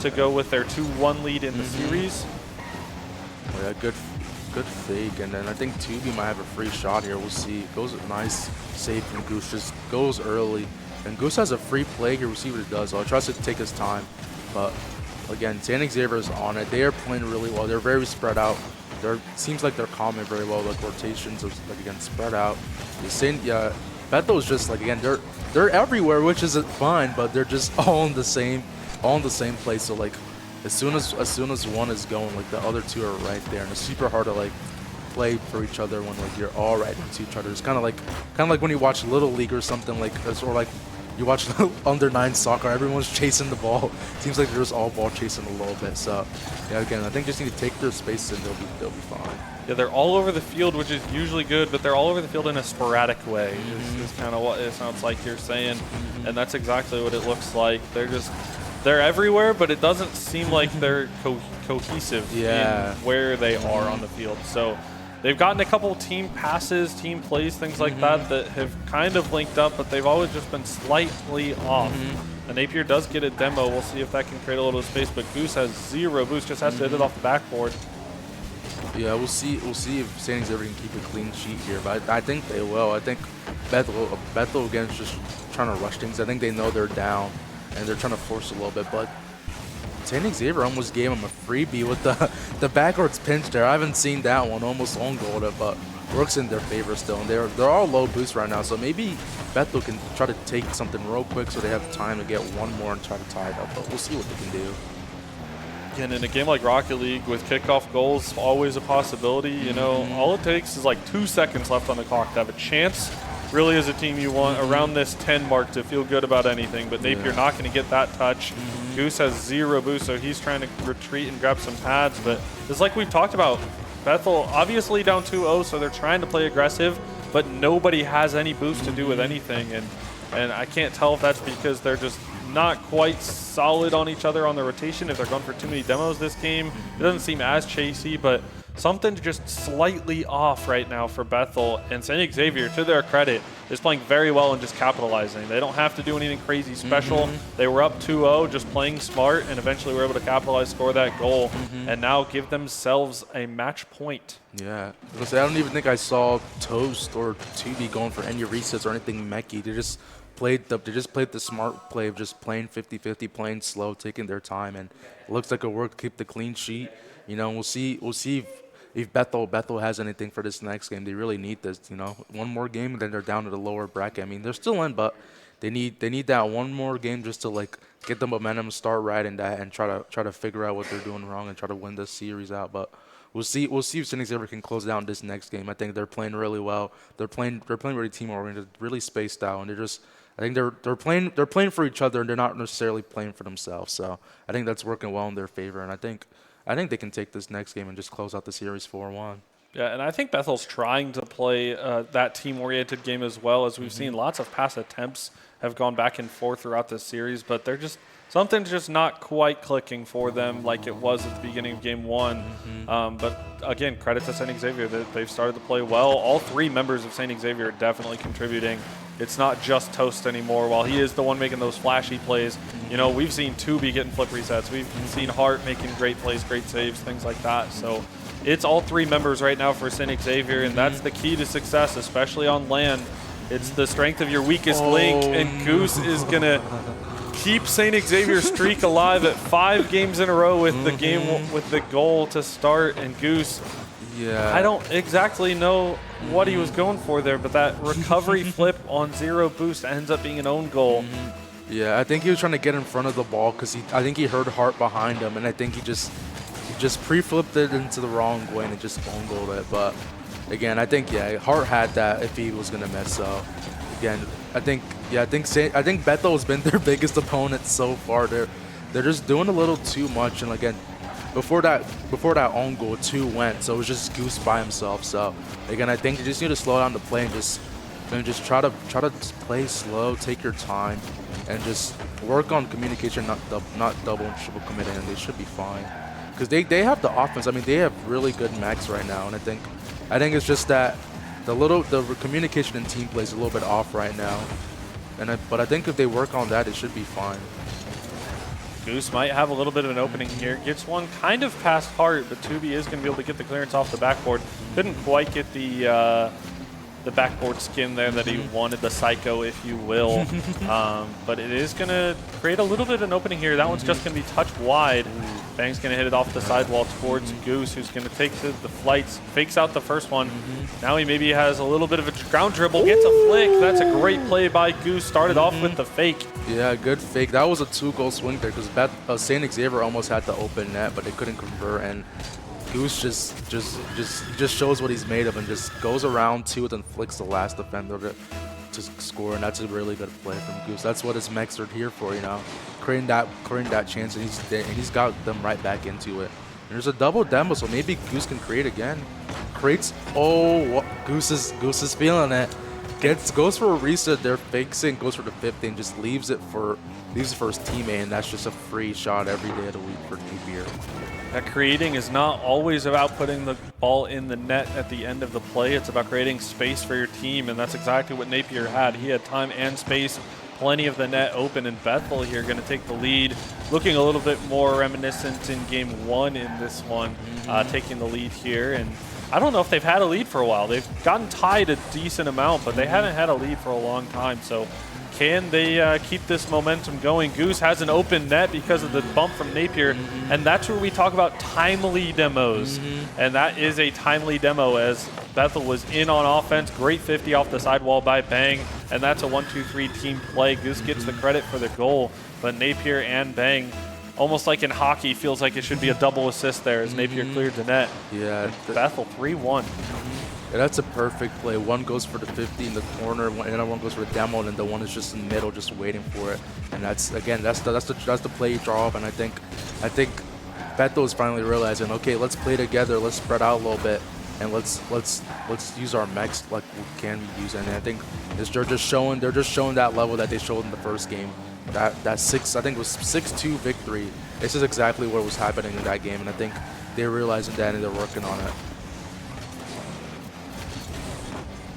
to go with their 2-1 lead in the series. Oh, yeah, good fake, and then I think Tubi might have a free shot here. We'll see. Goes a nice save from Goose. Just goes early, and Goose has a free play here. We'll see what it does. So I'll trust it to take his time, but again, St. Xavier is on it. They are playing really well. They're very spread out. Seems like they're calming very well, like rotations of, like, again, spread out. Bethel is just like, again, they're everywhere, which is fine, but they're just all in the same place. So like as soon as one is going, like the other 2 are right there, and it's super hard to like play for each other when like you're all right into each other. It's kind of like when you watch Little League or something like this, or like you watch under 9 soccer. Everyone's chasing the ball. Seems like they're just all ball chasing a little bit. So yeah, again, I think just need to take their space and they'll be fine. Yeah, they're all over the field, which is usually good, but they're all over the field in a sporadic way. Is kind of what it sounds like you're saying, and that's exactly what it looks like. They're everywhere, but it doesn't seem like they're cohesive in where they are on the field. So they've gotten a couple team passes, team plays, things like that have kind of linked up, but they've always just been slightly off. And Napier does get a demo. We'll see if that can create a little space, but Goose has 0 boost, just has to hit it off the backboard. Yeah, we'll see if St. Xavier can keep a clean sheet here, but I think they will. I think Bethel again is just trying to rush things. I think they know they're down, and they're trying to force a little bit, but St. Xavier almost gave him a freebie with the backwards pinch there. I haven't seen that one, almost on-goaled it, but works in their favor still, and they're all low boost right now, so maybe Bethel can try to take something real quick so they have time to get one more and try to tie it up, but we'll see what they can do. And in a game like Rocket League with kickoff goals, always a possibility. You know, all it takes is like 2 seconds left on the clock to have a chance. Really, as a team, you want around this 10 mark to feel good about anything. But Napier not going to get that touch. Goose has 0 boost, so he's trying to retreat and grab some pads. But it's like we've talked about. Bethel obviously down 2-0, so they're trying to play aggressive. But nobody has any boost to do with anything. And I can't tell if that's because they're just not quite solid on each other on the rotation, if they're going for too many demos this game. It doesn't seem as chasey, but something's just slightly off right now for Bethel. And St. Xavier, to their credit, is playing very well and just capitalizing. They don't have to do anything crazy special. They were up 2-0, just playing smart, and eventually were able to capitalize, score that goal, and now give themselves a match point. Yeah, because I don't even think I saw Toast or Tubi going for any resets or anything mechy. They just played the smart play of just playing 50-50, playing slow, taking their time, and it looks like it worked to keep the clean sheet. You know, we'll see if Bethel has anything for this next game. They really need this. You know, one more game and then they're down to the lower bracket. I mean, they're still in, but they need that one more game just to like get the momentum, start riding that, and try to figure out what they're doing wrong and try to win this series out. But we'll see if St. Xavier can close down this next game. I think they're playing really well. They're playing really team oriented, really spaced out, and I think they're playing for each other, and they're not necessarily playing for themselves. So I think that's working well in their favor, and I think they can take this next game and just close out the series 4-1. Yeah, and I think Bethel's trying to play that team-oriented game as well, as we've seen lots of pass attempts have gone back and forth throughout this series, but something's just not quite clicking for them like it was at the beginning of game 1. But again, credit to St. Xavier that they've started to play well. All 3 members of St. Xavier are definitely contributing. It's not just Toast anymore. While he is the one making those flashy plays, you know, we've seen Tubi getting flip resets. We've seen Hart making great plays, great saves, things like that. So it's all 3 members right now for St. Xavier, and that's the key to success, especially on land. It's the strength of your weakest link, and Goose is going to keep St. Xavier's streak alive at 5 games in a row with the game with the goal to start. And Goose, I don't exactly know what he was going for there, but that recovery flip on 0 boost ends up being an own goal. Yeah, I think he was trying to get in front of the ball because I think he heard Hart behind him, and I think he just pre-flipped it into the wrong way and it just own goaled it. But again, I think Hart had that if he was gonna miss. So again, I think Bethel has been their biggest opponent so far. They're just doing a little too much, and again, before that own goal 2 went, so it was just Goose by himself. So again, I think you just need to slow down the play and just try to play slow, take your time, and just work on communication, not double and triple committing, and they should be fine. Because they have the offense. I mean, they have really good mechs right now, and I think it's just that the communication and team play is a little bit off right now. But I think if they work on that, it should be fine. Goose might have a little bit of an opening here. Gets one kind of past Hart, but Tubi is going to be able to get the clearance off the backboard. Couldn't quite get the backboard skin there that he wanted, the psycho, if you will. But it is going to create a little bit of an opening here. That one's just going to be touched wide. Bang's going to hit it off the sidewall towards Goose, who's going to take to the flights, fakes out the first one. Now he maybe has a little bit of a ground dribble, gets a flick. That's a great play by Goose. Started off with the fake. Yeah, good fake. That was a 2-goal swing there because St. Xavier almost had the open net, but they couldn't convert. And Goose just shows what he's made of and just goes around two, then flicks the last defender to score, and that's a really good play from Goose. That's what his mechs are here for, you know, creating that chance, and he's got them right back into it. And there's a double demo, so maybe Goose can create again. Creates. Oh, Goose is feeling it. Goes for a reset. They're fixing. Goes for the 50 and just leaves it for his teammate, and that's just a free shot every day of the week for Xavier. That creating is not always about putting the ball in the net at the end of the play. It's about creating space for your team, and that's exactly what Napier had. He had time and space, plenty of the net open, and Bethel here going to take the lead. Looking a little bit more reminiscent in game one in this one, taking the lead here. And I don't know if they've had a lead for a while. They've gotten tied a decent amount, but they haven't had a lead for a long time. So can they keep this momentum going? Goose has an open net because of the bump from Napier, and that's where we talk about timely demos. And that is a timely demo as Bethel was in on offense. Great 50 off the sidewall by Bang, and that's a 1-2-3 team play. Goose gets the credit for the goal, but Napier and Bang, almost like in hockey, feels like it should be a double assist there as Napier cleared the net. Yeah. Bethel 3-1. Yeah, that's a perfect play. One goes for the 50 in the corner, and another one goes for the demo, and then the one is just in the middle, just waiting for it. And that's the play you draw up. And I think Bethel is finally realizing, okay, let's play together, let's spread out a little bit, and let's use our mechs like we can use. And I think they're just showing that level that they showed in the first game. That I think it was 6-2 victory. This is exactly what was happening in that game, and I think they're realizing that and they're working on it.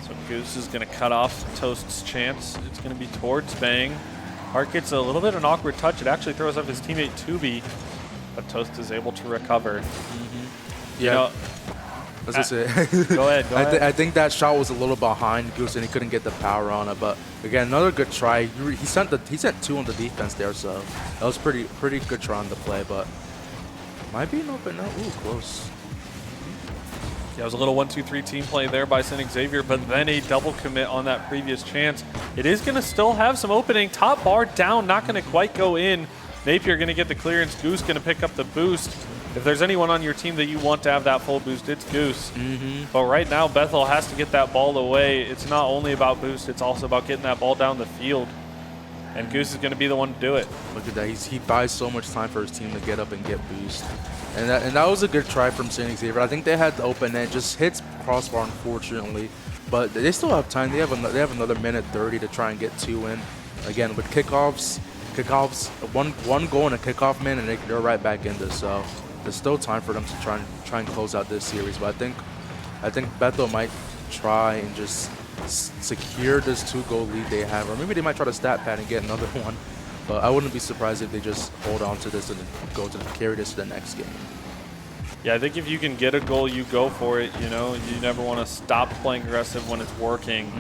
So Goose is going to cut off Toast's chance. It's going to be towards Bang. Hart gets a little bit of an awkward touch. It actually throws up his teammate Tubi, but Toast is able to recover. Yeah. You know, Let's say. Go ahead. I think that shot was a little behind Goose, and he couldn't get the power on it. But again, another good try. He sent two on the defense there, so that was pretty good try on the play. But might be an open now. Ooh, close. Yeah, it was a little 1-2-3 team play there by St. Xavier, but then a double commit on that previous chance. It is going to still have some opening. Top bar down, not going to quite go in. Napier going to get the clearance. Goose going to pick up the boost. If there's anyone on your team that you want to have that full boost, it's Goose. But right now, Bethel has to get that ball away. It's not only about boost, it's also about getting that ball down the field. And Goose is going to be the one to do it. Look at that. He buys so much time for his team to get up and get boost. And that was a good try from St. Xavier. I think they had the open net. Just hits crossbar, unfortunately. But they still have time. They have another minute 30 to try and get two in. Again, with kickoffs, one goal and a kickoff man, and they're right back in this. So there's still time for them to try and close out this series. But I think Bethel might try and just secure this 2-goal lead they have, or maybe they might try to stat pad and get another one. But I wouldn't be surprised if they just hold on to this and carry this to the next game. Yeah, I think if you can get a goal, you go for it. You know, you never want to stop playing aggressive when it's working.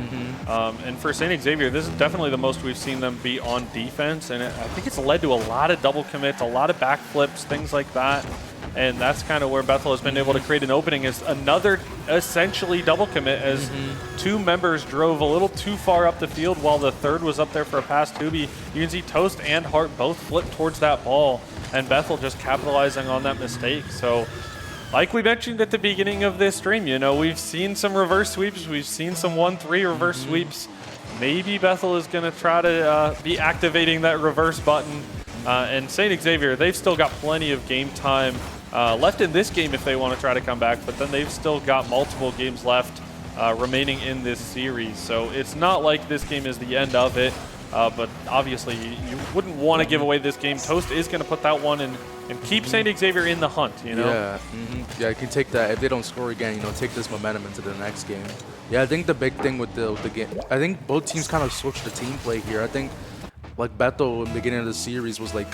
And for St. Xavier, this is definitely the most we've seen them be on defense, and I think it's led to a lot of double commits, a lot of backflips, things like that. And that's kind of where Bethel has been able to create an opening, is another essentially double commit as two members drove a little too far up the field while the third was up there for a pass to Tubi. You can see Toast and Hart both flip towards that ball, and Bethel just capitalizing on that mistake. So like we mentioned at the beginning of this stream, you know, we've seen some reverse sweeps. We've seen some 1-3 reverse sweeps. Maybe Bethel is going to try to be activating that reverse button. And St. Xavier, they've still got plenty of game time left in this game if they want to try to come back, but then they've still got multiple games left remaining in this series. So it's not like this game is the end of it, but obviously you wouldn't want to give away this game. Toast is going to put that one in and keep St. Xavier in the hunt, you know? Yeah, yeah, you can take that. If they don't score again, you know, take this momentum into the next game. Yeah, I think the big thing with the game, I think both teams kind of switched the team play here. I think like Bethel in the beginning of the series was like,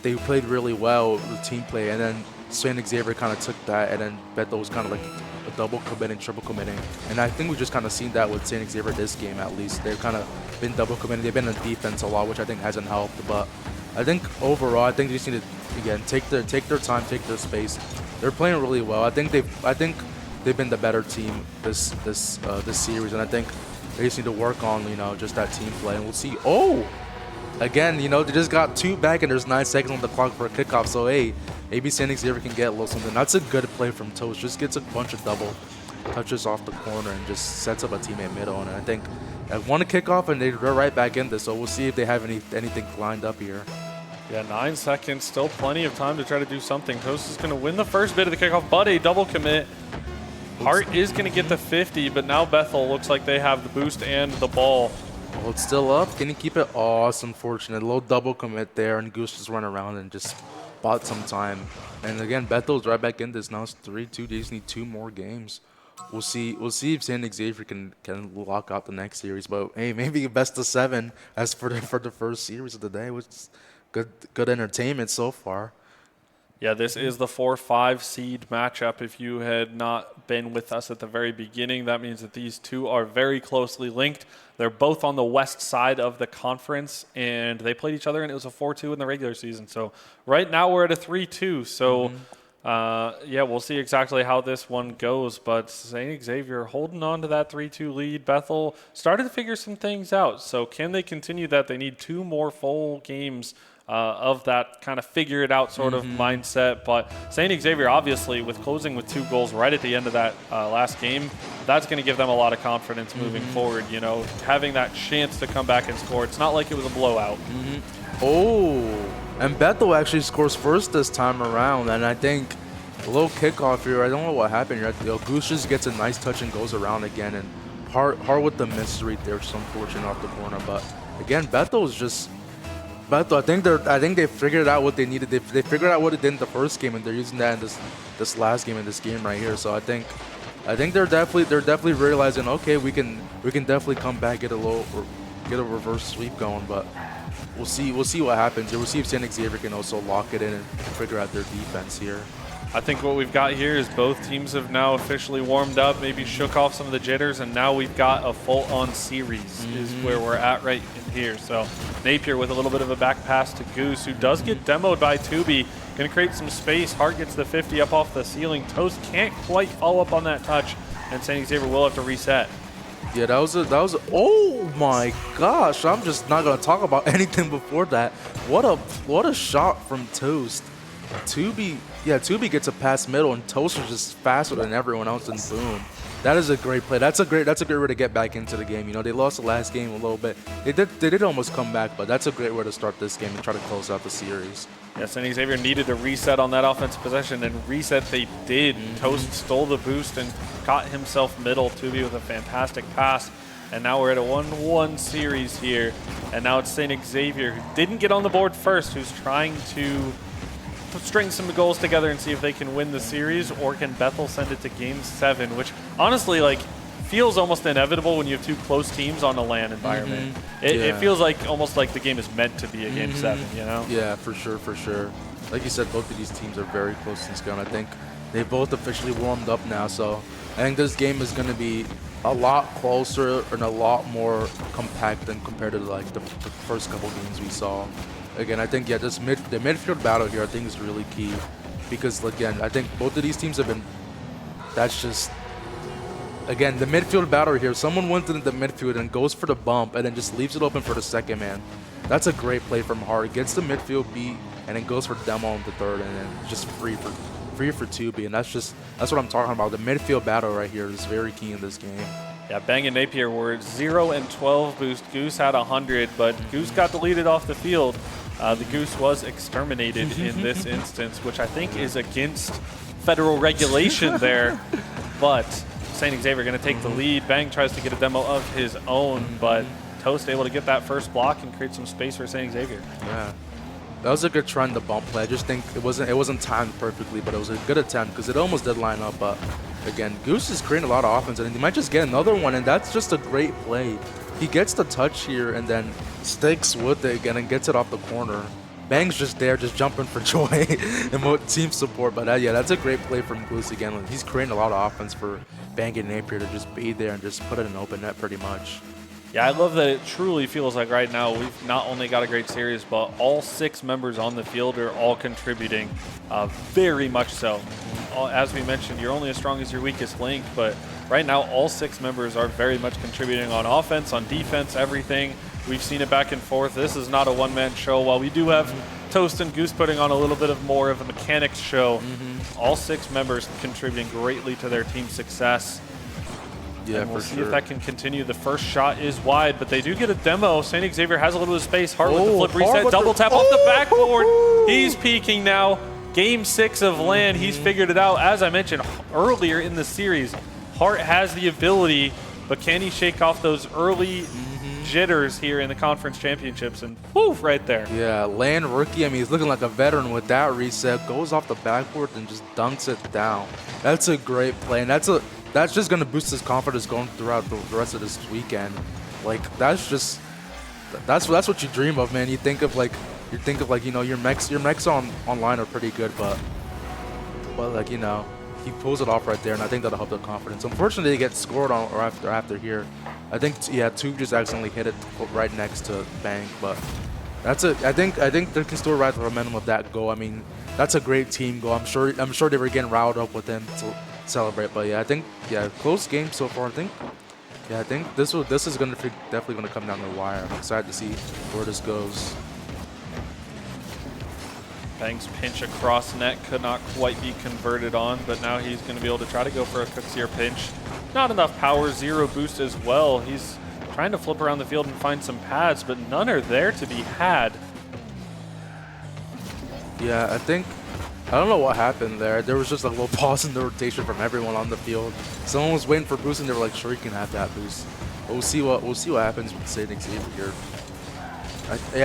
they played really well with the team play, and then St. Xavier kind of took that, and then Bethel was kind of like a double committing, triple committing. And I think we just kind of seen that with St. Xavier this game at least. They've kind of been double committing. They've been in defense a lot, which I think hasn't helped. But I think overall, I think they just need to, again, take their time, take their space. They're playing really well. I think they've been the better team this series, and I think they just need to work on, you know, just that team play, and we'll see. Oh, again, you know, they just got two back, and there's 9 seconds on the clock for a kickoff. So hey, maybe Xavier can get a little something. That's a good play from Toast. Just gets a bunch of double touches off the corner and just sets up a teammate middle. And I think I want to kick off and they're right back in this. So we'll see if they have anything lined up here. Yeah, 9 seconds, still plenty of time to try to do something. Toast is going to win the first bit of the kickoff, but a double commit. Hart is going to get the 50, but now Bethel looks like they have the boost and the ball. Oh, it's still up. Can he keep it? Oh, it's unfortunate. A little double commit there, and Goose just ran around and just bought some time. And again, Bethel's right back in this. Now it's 3-2. They just need 2 more games. We'll see if Xavier can lock out the next series. But hey, maybe a best of 7 as for the first series of the day, which is good entertainment so far. Yeah, this is the 4-5 seed matchup. If you had not been with us at the very beginning, that means that these two are very closely linked. They're both on the west side of the conference, and they played each other, and it was a 4-2 in the regular season. So right now we're at a 3-2. So, yeah, we'll see exactly how this one goes. But St. Xavier holding on to that 3-2 lead. Bethel started to figure some things out. So can they continue that? They need 2 more full games of that kind of figure it out sort of mindset. But St. Xavier, obviously, with closing with 2 goals right at the end of that last game, that's going to give them a lot of confidence moving forward. You know, having that chance to come back and score. It's not like it was a blowout. Oh, and Bethel actually scores first this time around. And I think a little kickoff here. I don't know what happened here. You know, Goose just gets a nice touch and goes around again. And Hart with the miss right there, just unfortunate off the corner. But again, Bethel's just. Bethel, I think they figured out what they needed. They figured out what it did in the first game, and they're using that in this last game in this game right here. So I think they're definitely realizing, okay, we can definitely come back, get a reverse sweep going. But we'll see what happens here. We'll see if St. Xavier can also lock it in and figure out their defense here. I think what we've got here is both teams have now officially warmed up, maybe shook off some of the jitters, and now we've got a full-on series is where we're at right in here. So Napier with a little bit of a back pass to Goose, who does get demoed by Tubi. Going to create some space. Hart gets the 50 up off the ceiling. Toast can't quite follow up on that touch, and St. Xavier will have to reset. Yeah, that was oh my gosh, I'm just not going to talk about anything before that. What a shot from Toast. Tubi gets a pass middle, and Toast is just faster than everyone else, and boom. That is a great play. That's a great way to get back into the game. You know, they lost the last game a little bit. They did almost come back, but that's a great way to start this game and try to close out the series. Yeah, St. Xavier needed to reset on that offensive possession, and reset they did. Toast stole the boost and caught himself middle. Tubi with a fantastic pass. And now we're at a 1-1 series here. And now it's St. Xavier, who didn't get on the board first, who's trying to string some goals together and see if they can win the series, or can Bethel send it to Game 7, which honestly, like, feels almost inevitable when you have 2 close teams on a LAN environment. It feels like almost like the game is meant to be a Game 7, you know? Yeah, for sure. Like you said, both of these teams are very close in skill. I think they both officially warmed up now, so I think this game is going to be a lot closer and a lot more compact than compared to like the first couple games we saw. Again, I think, yeah, the midfield battle here, I think, is really key. Because, again, I think both of these teams have been... That's just... Again, the midfield battle here, someone went into the midfield and goes for the bump and then just leaves it open for the second man. That's a great play from Hart. Gets the midfield beat and then goes for demo on the third, and then just free for 2B. And that's what I'm talking about. The midfield battle right here is very key in this game. Yeah, Bang and Napier were 0 and 12 boost. Goose had 100, but Goose got deleted off the field. The Goose was exterminated in this instance, which I think is against federal regulation there. But St. Xavier going to take the lead. Bang tries to get a demo of his own, but Toast able to get that first block and create some space for St. Xavier. Yeah, that was a good try in the bump play. I just think it wasn't timed perfectly, but it was a good attempt because it almost did line up. But again, Goose is creating a lot of offense, and he might just get another one, and that's just a great play. He gets the touch here and then sticks with it again and gets it off the corner. Bang's just there, just jumping for joy and team support. But yeah, that's a great play from Goose again. He's creating a lot of offense for Bang and Napier to just be there and just put it in open net pretty much. Yeah, I love that it truly feels like right now we've not only got a great series, but all 6 members on the field are all contributing very much so. As we mentioned, you're only as strong as your weakest link, but right now all 6 members are very much contributing on offense, on defense, everything. We've seen it back and forth. This is not a one-man show. While we do have Toast and Goose putting on a little bit of more of a mechanics show, all 6 members contributing greatly to their team's success. Yeah, and we'll see if that can continue. The first shot is wide, but they do get a demo. St. Xavier has a little bit of space. Hart with the flip reset, double tap off the backboard. He's peaking now. Game 6 of LAN, he's figured it out. As I mentioned earlier in the series, Hart has the ability, but can he shake off those early jitters here in the conference championships? And woof, right there. Yeah, LAN rookie. I mean, he's looking like a veteran with that reset. Goes off the backboard and just dunks it down. That's a great play, and that's just gonna boost his confidence going throughout the rest of this weekend. Like that's what you dream of, man. You think of like you know your mechs online are pretty good, but like you know he pulls it off right there, and I think that'll help the confidence. Unfortunately, they get scored on or after here. I think Tube just accidentally hit it right next to Bang, but that's I think they can still ride the momentum of that goal. I mean, that's a great team goal. I'm sure they were getting riled up with him to celebrate, but yeah, I think close game so far. I think this is definitely gonna come down to the wire. I'm excited to see where this goes. Bang's pinch across net could not quite be converted on, but now he's going to be able to try to go for a Cooksier pinch. Not enough power, 0 boost as well. He's trying to flip around the field and find some pads, but none are there to be had. Yeah, I don't know what happened there. There was just a little pause in the rotation from everyone on the field. Someone was waiting for boost, and they were like, "Sure, you can have that boost." But we'll see what happens with St. Xavier here.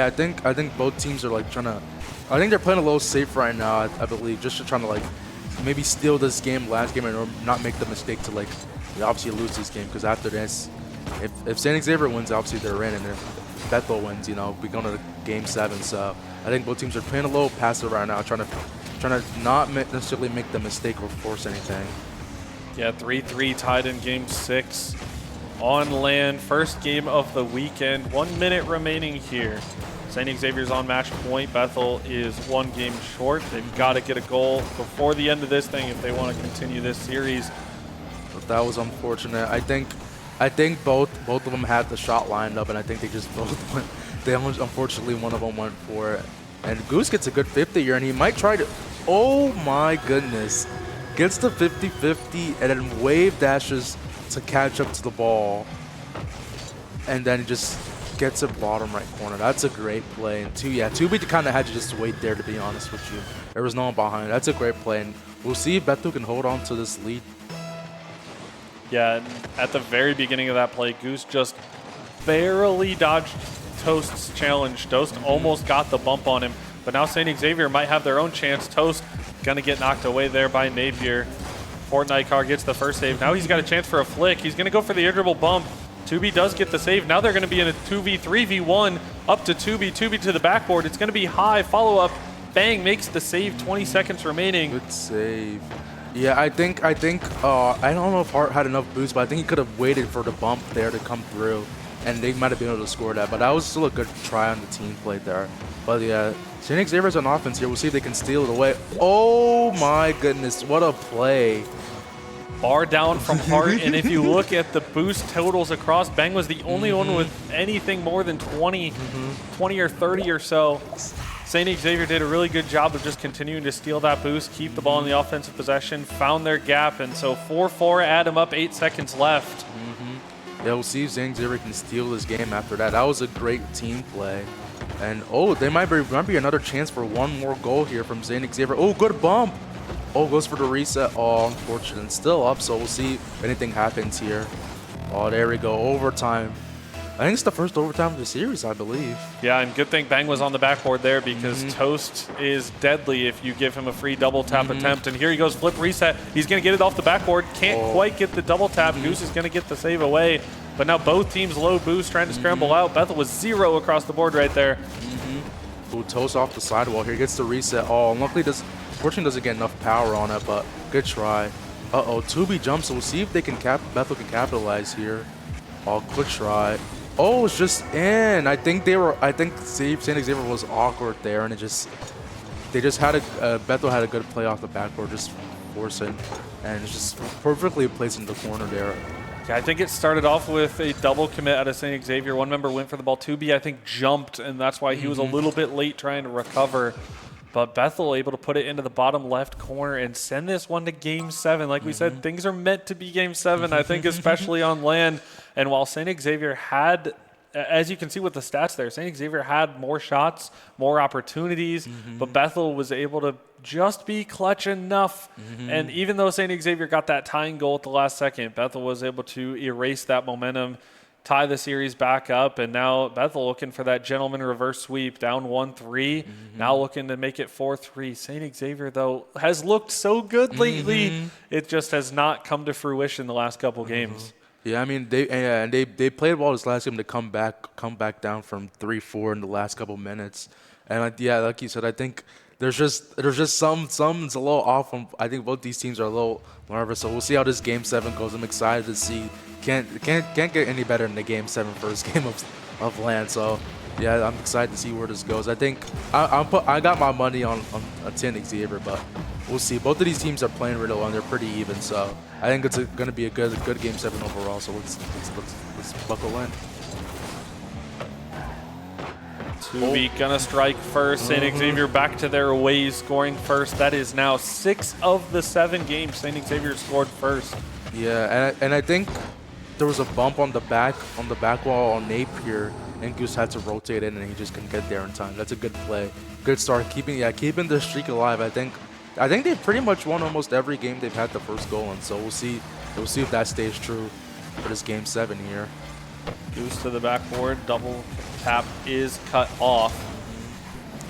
I think both teams are like trying to. I think they're playing a little safe right now. I believe just to trying to like maybe steal this game, last game, and not make the mistake to like obviously lose this game. Because after this, if St. Xavier wins, obviously they're in, and if Bethel wins, you know, we're going to game 7. So I think both teams are playing a little passive right now, trying to not necessarily make the mistake or force anything. Yeah, 3-3 tied in game 6 on LAN. First game of the weekend. 1 minute remaining here. St. Xavier's on match point. Bethel is 1 game short. They've got to get a goal before the end of this thing if they want to continue this series. But that was unfortunate. I think both of them had the shot lined up, and I think they just both went. Unfortunately, one of them went for it. And Goose gets a good 50 here, and he might try to. Oh my goodness. Gets the 50-50 and then wave dashes to catch up to the ball. And then he just gets it bottom right corner. That's a great play. And Tubi kind of had to just wait there, to be honest with you. There was no one behind. That's a great play. And we'll see if Bethel can hold on to this lead. Yeah, at the very beginning of that play, Goose just barely dodged Toast's challenge. Toast almost got the bump on him, but now St. Xavier might have their own chance. Toast gonna get knocked away there by Napier. Fortnite car gets the first save. Now he's got a chance for a flick. He's gonna go for the air dribble bump. Tubi does get the save. Now they're gonna be in a 2v3v1 up to Tubi to the backboard. It's gonna be high, follow up. Bang makes the save, 20 seconds remaining. Good save. Yeah, I think I don't know if Hart had enough boost, but I think he could have waited for the bump there to come through, and they might have been able to score that. But that was still a good try on the team play there. But yeah, St. Xavier's on offense here. We'll see if they can steal it away. Oh my goodness, what a play. Bar down from Hart, and if you look at the boost totals across, Bang was the only one with anything more than 20 or 30 or so. St. Xavier did a really good job of just continuing to steal that boost, keep the ball in the offensive possession, found their gap, and so 4-4, add them up, 8 seconds left. Yeah, we'll see if St. Xavier can steal this game after that. That was a great team play. And there might be another chance for one more goal here from St. Xavier. Oh, good bump. Oh, goes for the reset. Oh, unfortunate. Still up, so we'll see if anything happens here. Oh, there we go. Overtime. I think it's the first overtime of the series, I believe. Yeah, and good thing Bang was on the backboard there because Toast is deadly if you give him a free double tap attempt. And here he goes, flip reset. He's going to get it off the backboard. Can't quite get the double tap. Goose is going to get the save away. But now both teams low boost trying to scramble out. Bethel was 0 across the board right there. Ooh, Toast off the sidewall here. Gets the reset. Oh, and luckily unfortunately doesn't get enough power on it, but good try. Uh-oh, Tubi jumps, so we'll see if they can Bethel can capitalize here. Oh, good try. Oh, it's just in. I think St. Xavier was awkward there, and they just had Bethel had a good play off the backboard, just forcing, and it's just perfectly placed in the corner there. Yeah, I think it started off with a double commit out of St. Xavier. One member went for the ball. 2B, I think, jumped, and that's why he was a little bit late trying to recover. But Bethel able to put it into the bottom left corner and send this one to Game 7. Like we said, things are meant to be Game 7, I think, especially on land. And while St. Xavier had, as you can see with the stats there, St. Xavier had more shots, more opportunities, but Bethel was able to just be clutch enough. And even though St. Xavier got that tying goal at the last second, Bethel was able to erase that momentum, tie the series back up, and now Bethel looking for that gentleman reverse sweep, down 1-3, now looking to make it 4-3. St. Xavier, though, has looked so good lately. It just has not come to fruition the last couple games. Yeah, I mean they played well this last game to come back down from 3-4 in the last couple minutes, and like you said, I think there's just something's a little off. I think both these teams are a little nervous, so we'll see how this Game 7 goes. I'm excited to see. Can't get any better than the Game 7 first game of land. So yeah, I'm excited to see where this goes. I think I got my money on St. Xavier, but we'll see. Both of these teams are playing really well and they're pretty even. So I think it's going to be a good Game 7 overall. So let's buckle in. 2B gonna strike first. St. Xavier back to their ways, scoring first. That is now 6 of the 7 games St. Xavier scored first. Yeah, and I think there was a bump on the back wall on Napier, and Goose had to rotate in, and he just couldn't get there in time. That's a good play, good start, keeping the streak alive. I think they've pretty much won almost every game they've had the first goal in. So we'll see if that stays true for this Game 7 here. Goose to the backboard, double tap is cut off.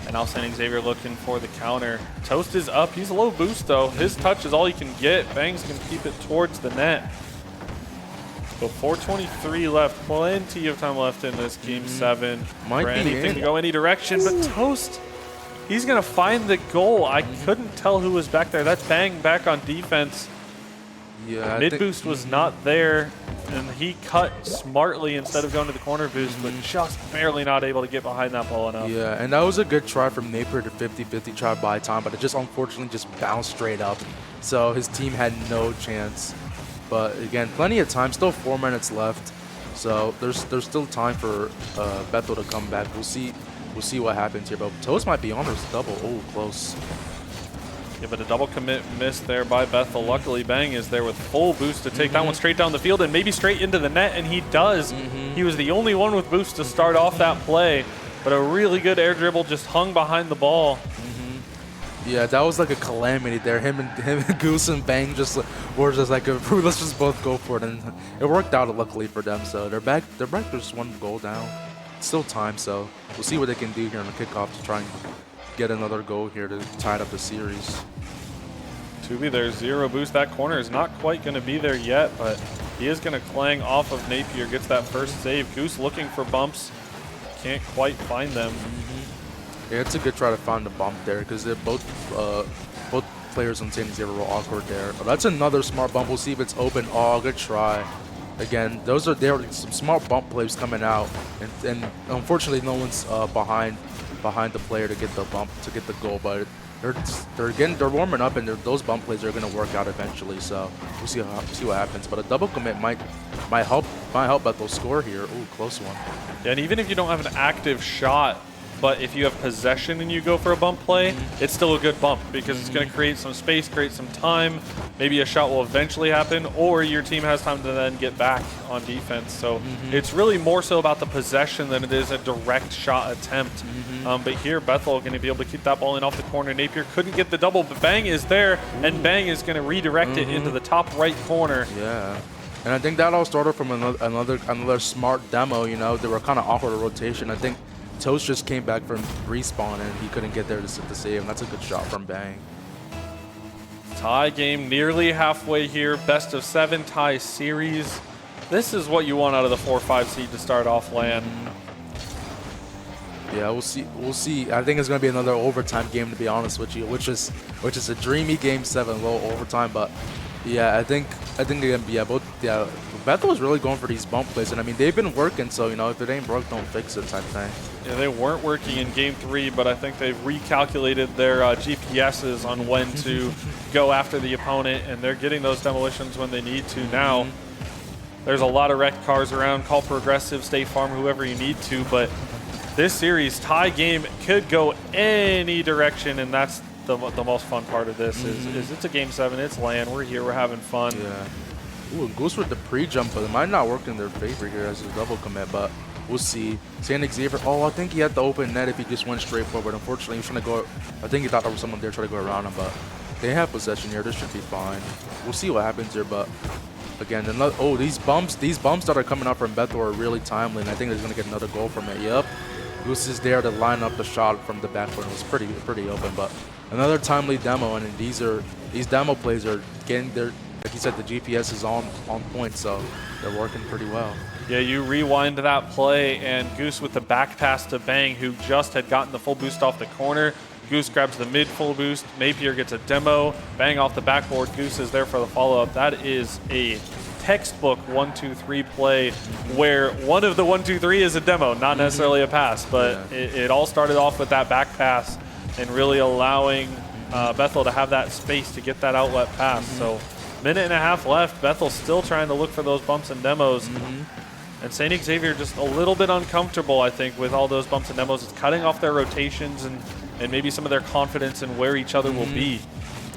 And now St. Xavier looking for the counter. Toast is up, he's a low boost though. His touch is all he can get. Bang's gonna keep it towards the net. So 4:23 left, plenty of time left in this Game 7 for anything to go any direction, but Toast, he's gonna find the goal. I couldn't tell who was back there. That's Bang back on defense. Yeah, Mid boost was not there, and he cut smartly instead of going to the corner boost, but just barely not able to get behind that ball enough. Yeah, and that was a good try from Napier to 50-50 try by time, but it just unfortunately just bounced straight up. So his team had no chance. But again, plenty of time, still 4 minutes left. So there's still time for Bethel to come back. We'll see what happens here. But Toast might be on his double. Oh, close. Yeah, but a double commit missed there by Bethel. Luckily, Bang is there with full boost to take that one straight down the field and maybe straight into the net, and he does. He was the only one with boost to start off that play, but a really good air dribble just hung behind the ball. Yeah, that was like a calamity there. Him and Goose and Bang were just like, let's just both go for it, and it worked out luckily for them. So they're back just one goal down. Still time, so we'll see what they can do here on the kickoff to try and get another goal here to tie up the series. 2B, there's 0 boost. That corner is not quite going to be there yet, but he is going to clang off of Napier, gets that first save. Goose looking for bumps, can't quite find them. Yeah, it's a good try to find the bump there because they're both players on St. Xavier were awkward there. But that's another smart bump. We'll see if it's open. Oh, good try. Again, there are some smart bump plays coming out, and unfortunately, no one's behind the player to get the bump to get the goal. But they're warming up, and those bump plays are going to work out eventually. So we'll see what happens. But a double commit might help Bethel score here. Ooh, close one. Yeah, and even if you don't have an active shot, but if you have possession and you go for a bump play, it's still a good bump because it's going to create some space, create some time. Maybe a shot will eventually happen, or your team has time to then get back on defense. So it's really more so about the possession than it is a direct shot attempt. But here, Bethel going to be able to keep that ball in off the corner. Napier couldn't get the double, but Bang is there, and Bang is going to redirect it into the top right corner. Yeah. And I think that all started from another smart demo. You know, they were kind of awkward rotation. I think Toast just came back from respawn and he couldn't get there to sit the save, and that's a good shot from Bang. Tie game nearly halfway here. Best of 7 tie series. This is what you want out of the 4-5 seed to start off land. Yeah, we'll see. I think it's going to be another overtime game, to be honest with you, which is a dreamy Game 7, low overtime. But yeah, I think again, Bethel is really going for these bump plays, and I mean they've been working. So you know, if it ain't broke, don't fix it type thing. Yeah, they weren't working in Game 3, but I think they've recalculated their GPSs on when to go after the opponent, and they're getting those demolitions when they need to now. There's a lot of wrecked cars around. Call Progressive, State Farm, whoever you need to. But this series, tie game, could go any direction, and that's the most fun part of this is it's a Game 7. It's LAN. We're here. We're having fun. Yeah. Ooh, goes with the pre-jump, but it might not work in their favor here as a double commit, but we'll see. Xavier, oh, I think he had the open net if he just went straight forward. Unfortunately, he was trying to go, I think he thought there was someone there trying to go around him, but they have possession here. This should be fine. We'll see what happens here, but again, another, oh, these bumps that are coming up from Bethel are really timely, and I think he's going to get another goal from it. Yep. Goose is there to line up the shot from the backboard. It was pretty open, but another timely demo, and these demo plays are getting their, like you said, the GPS is on point, so they're working pretty well. Yeah, you rewind that play, and Goose with the back pass to Bang, who just had gotten the full boost off the corner. Goose grabs the mid full boost. Napier gets a demo. Bang off the backboard. Goose is there for the follow-up. That is a textbook 1-2-3 play where one of the 1-2-3 is a demo, not necessarily a pass, but it all started off with that back pass and really allowing Bethel to have that space to get that outlet pass. So minute and a half left. Bethel still trying to look for those bumps and demos. And St. Xavier just a little bit uncomfortable, I think, with all those bumps and demos. It's cutting off their rotations and maybe some of their confidence in where each other will be.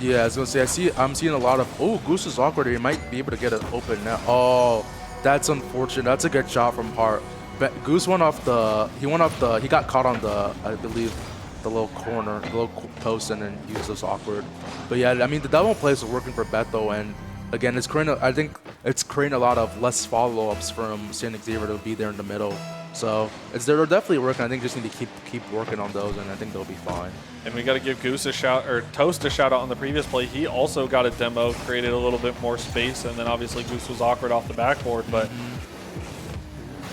Yeah, I was gonna say I'm seeing a lot of, oh, Goose is awkward here. He might be able to get an open net. Oh, that's unfortunate. That's a good shot from Hart. But Goose he got caught on the, I believe, the little corner, the little post, and then he was just awkward. But yeah, I mean, the double plays are working for Bethel, and again, I think it's creating a lot of less follow-ups from St. Xavier to be there in the middle. So they're definitely working. I think just need to keep working on those, and I think they'll be fine. And we got to give Goose a shout, or Toast a shout out on the previous play. He also got a demo, created a little bit more space, and then obviously Goose was awkward off the backboard. But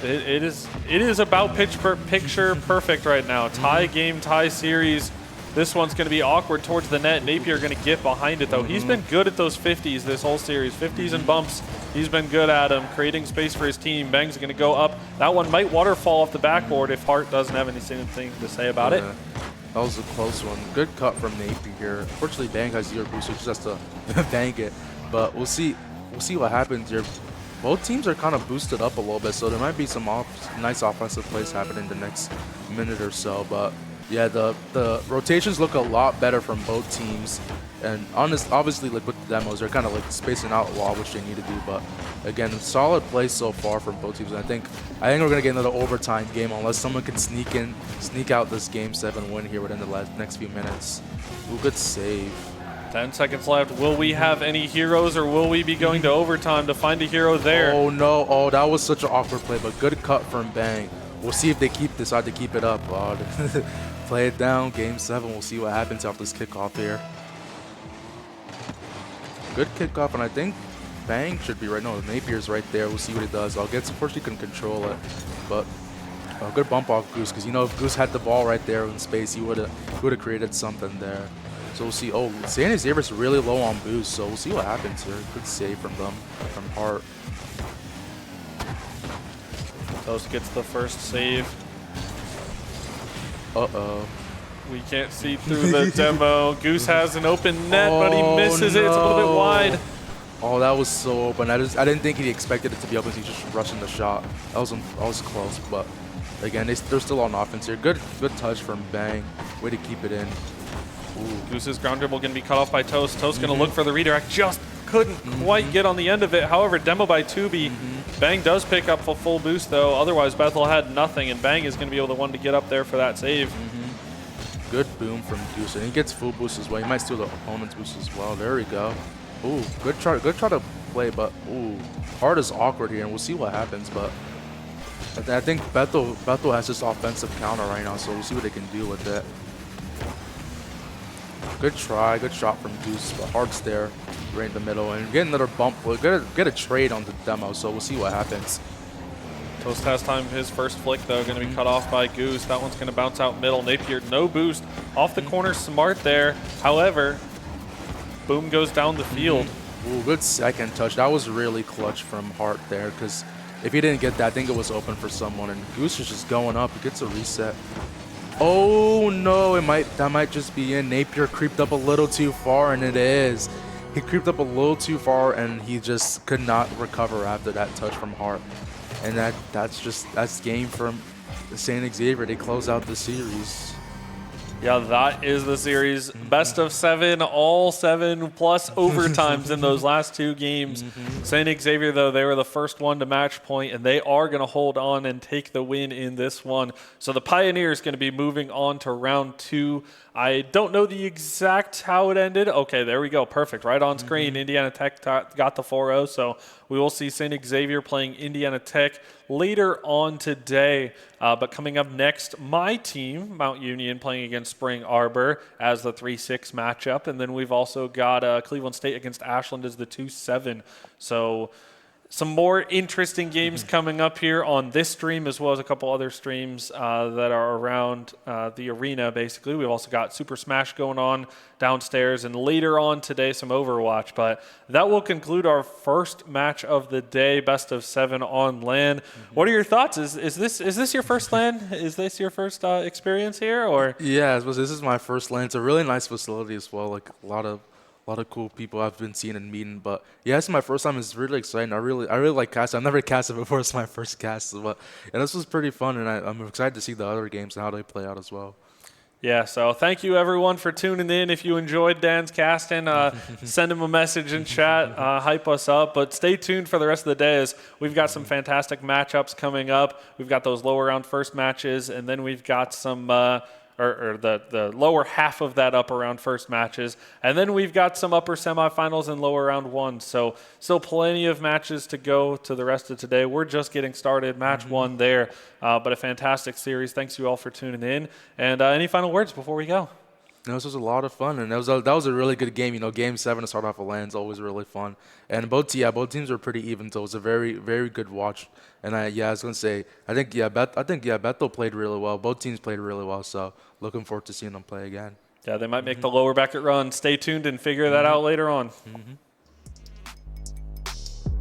it is about picture perfect right now. Tie game, tie series. This one's going to be awkward towards the net. Napier going to get behind it, though. He's been good at those 50s this whole series. 50s and bumps, he's been good at them, creating space for his team. Bang's going to go up. That one might waterfall off the backboard if Hart doesn't have anything to say about it. That was a close one. Good cut from Napier here. Unfortunately, Bang has 0 boost, so he just has to bank it. But we'll see what happens here. Both teams are kind of boosted up a little bit, so there might be some nice offensive plays happening in the next minute or so. But yeah, the rotations look a lot better from both teams, and obviously, like with the demos, they're kind of like spacing out a lot, which they need to do. But again, solid play so far from both teams. And I think we're gonna get another overtime game unless someone can sneak out this Game 7 win here within the next few minutes. Ooh, good save. 10 seconds left. Will we have any heroes, or will we be going to overtime to find a hero there? Oh no! Oh, that was such an awkward play, but good cut from Bang. We'll see if they decide to keep it up. Play it down, Game 7. We'll see what happens after this kickoff here. Good kickoff, and I think Bang should be right. No, Napier's right there. We'll see what he does. First he can control it, but a good bump off Goose, because if Goose had the ball right there in space, he would have created something there. So we'll see. Oh, St. Xavier's really low on boost, so we'll see what happens here. Good save from Hart. Toast gets the first save. Uh-oh. We can't see through the demo. Goose has an open net, but he misses it. It's a little bit wide. Oh, that was so open. I didn't think he expected it to be open. He's just rushing the shot. That was close, but again, they're still on offense here. Good touch from Bang. Way to keep it in. Ooh. Goose's ground dribble going to be cut off by Toast. Toast going to look for the redirect. Just couldn't quite get on the end of it. However, demo by Tubi. Bang does pick up a full boost, though. Otherwise, Bethel had nothing, and Bang is going to be able to one to get up there for that save. Good boom from Goose, and he gets full boost as well. He might steal the opponent's boost as well. There we go. Ooh, good try to play, but ooh, Hart is awkward here, and we'll see what happens. But I think Bethel has this offensive counter right now, so we'll see what they can do with it. Good try, good shot from Goose, but Hart's there, right in the middle, and get another bump. We'll get a trade on the demo, so we'll see what happens. Toast has time his first flick, though, going to be cut off by Goose. That one's going to bounce out middle. Napier, no boost. Off the corner, smart there. However, boom goes down the field. Ooh, good second touch. That was really clutch from Hart there, because if he didn't get that, I think it was open for someone, and Goose is just going up. He gets a reset. Oh no, that might just be in. Napier creeped up a little too far, and it is. he creeped up a little too far, and he just could not recover after that touch from Hart. And that's game from St. Xavier. They close out the series. Yeah, that is the series. Best of 7, all 7 plus overtimes in those last 2 games. St. Xavier, though, they were the first one to match point, and they are going to hold on and take the win in this one. So the Pioneers going to be moving on to round 2. I don't know the exact how it ended. Okay, there we go. Perfect. Right on screen. Indiana Tech got the 4-0. So we will see St. Xavier playing Indiana Tech later on today. But coming up next, my team, Mount Union, playing against Spring Arbor as the 3-6 matchup. And then we've also got Cleveland State against Ashland as the 2-7. So some more interesting games coming up here on this stream, as well as a couple other streams that are around the arena, basically. We've also got Super Smash going on downstairs, and later on today, some Overwatch. But that will conclude our first match of the day, best of 7 on LAN. What are your thoughts? Is this your first LAN? Is this your first experience here, or? Yeah, this is my first LAN. It's a really nice facility as well. Like a lot of cool people I've been seeing and meeting. But yeah, it's my first time. It's really exciting. I really like casting. I've never casted before. It's my first cast. But yeah, this was pretty fun, and I'm excited to see the other games and how they play out as well. Yeah, so thank you everyone for tuning in. If you enjoyed Dan's casting, send him a message in chat, hype us up. But stay tuned for the rest of the day, as we've got some fantastic matchups coming up. We've got those lower round first matches, and then we've got some or the lower half of that upper round first matches. And then we've got some upper semifinals and lower round 1. So still plenty of matches to go to the rest of today. We're just getting started. Match 1 there. But a fantastic series. Thanks you all for tuning in. And any final words before we go? This was a lot of fun, and that was a really good game. Game 7 to start off a LAN is always really fun, and both teams were pretty even, so it was a very, very good watch. And I was gonna say, I think Bethel played really well. Both teams played really well, so looking forward to seeing them play again. Yeah, they might make the lower bracket run. Stay tuned and figure that out later on.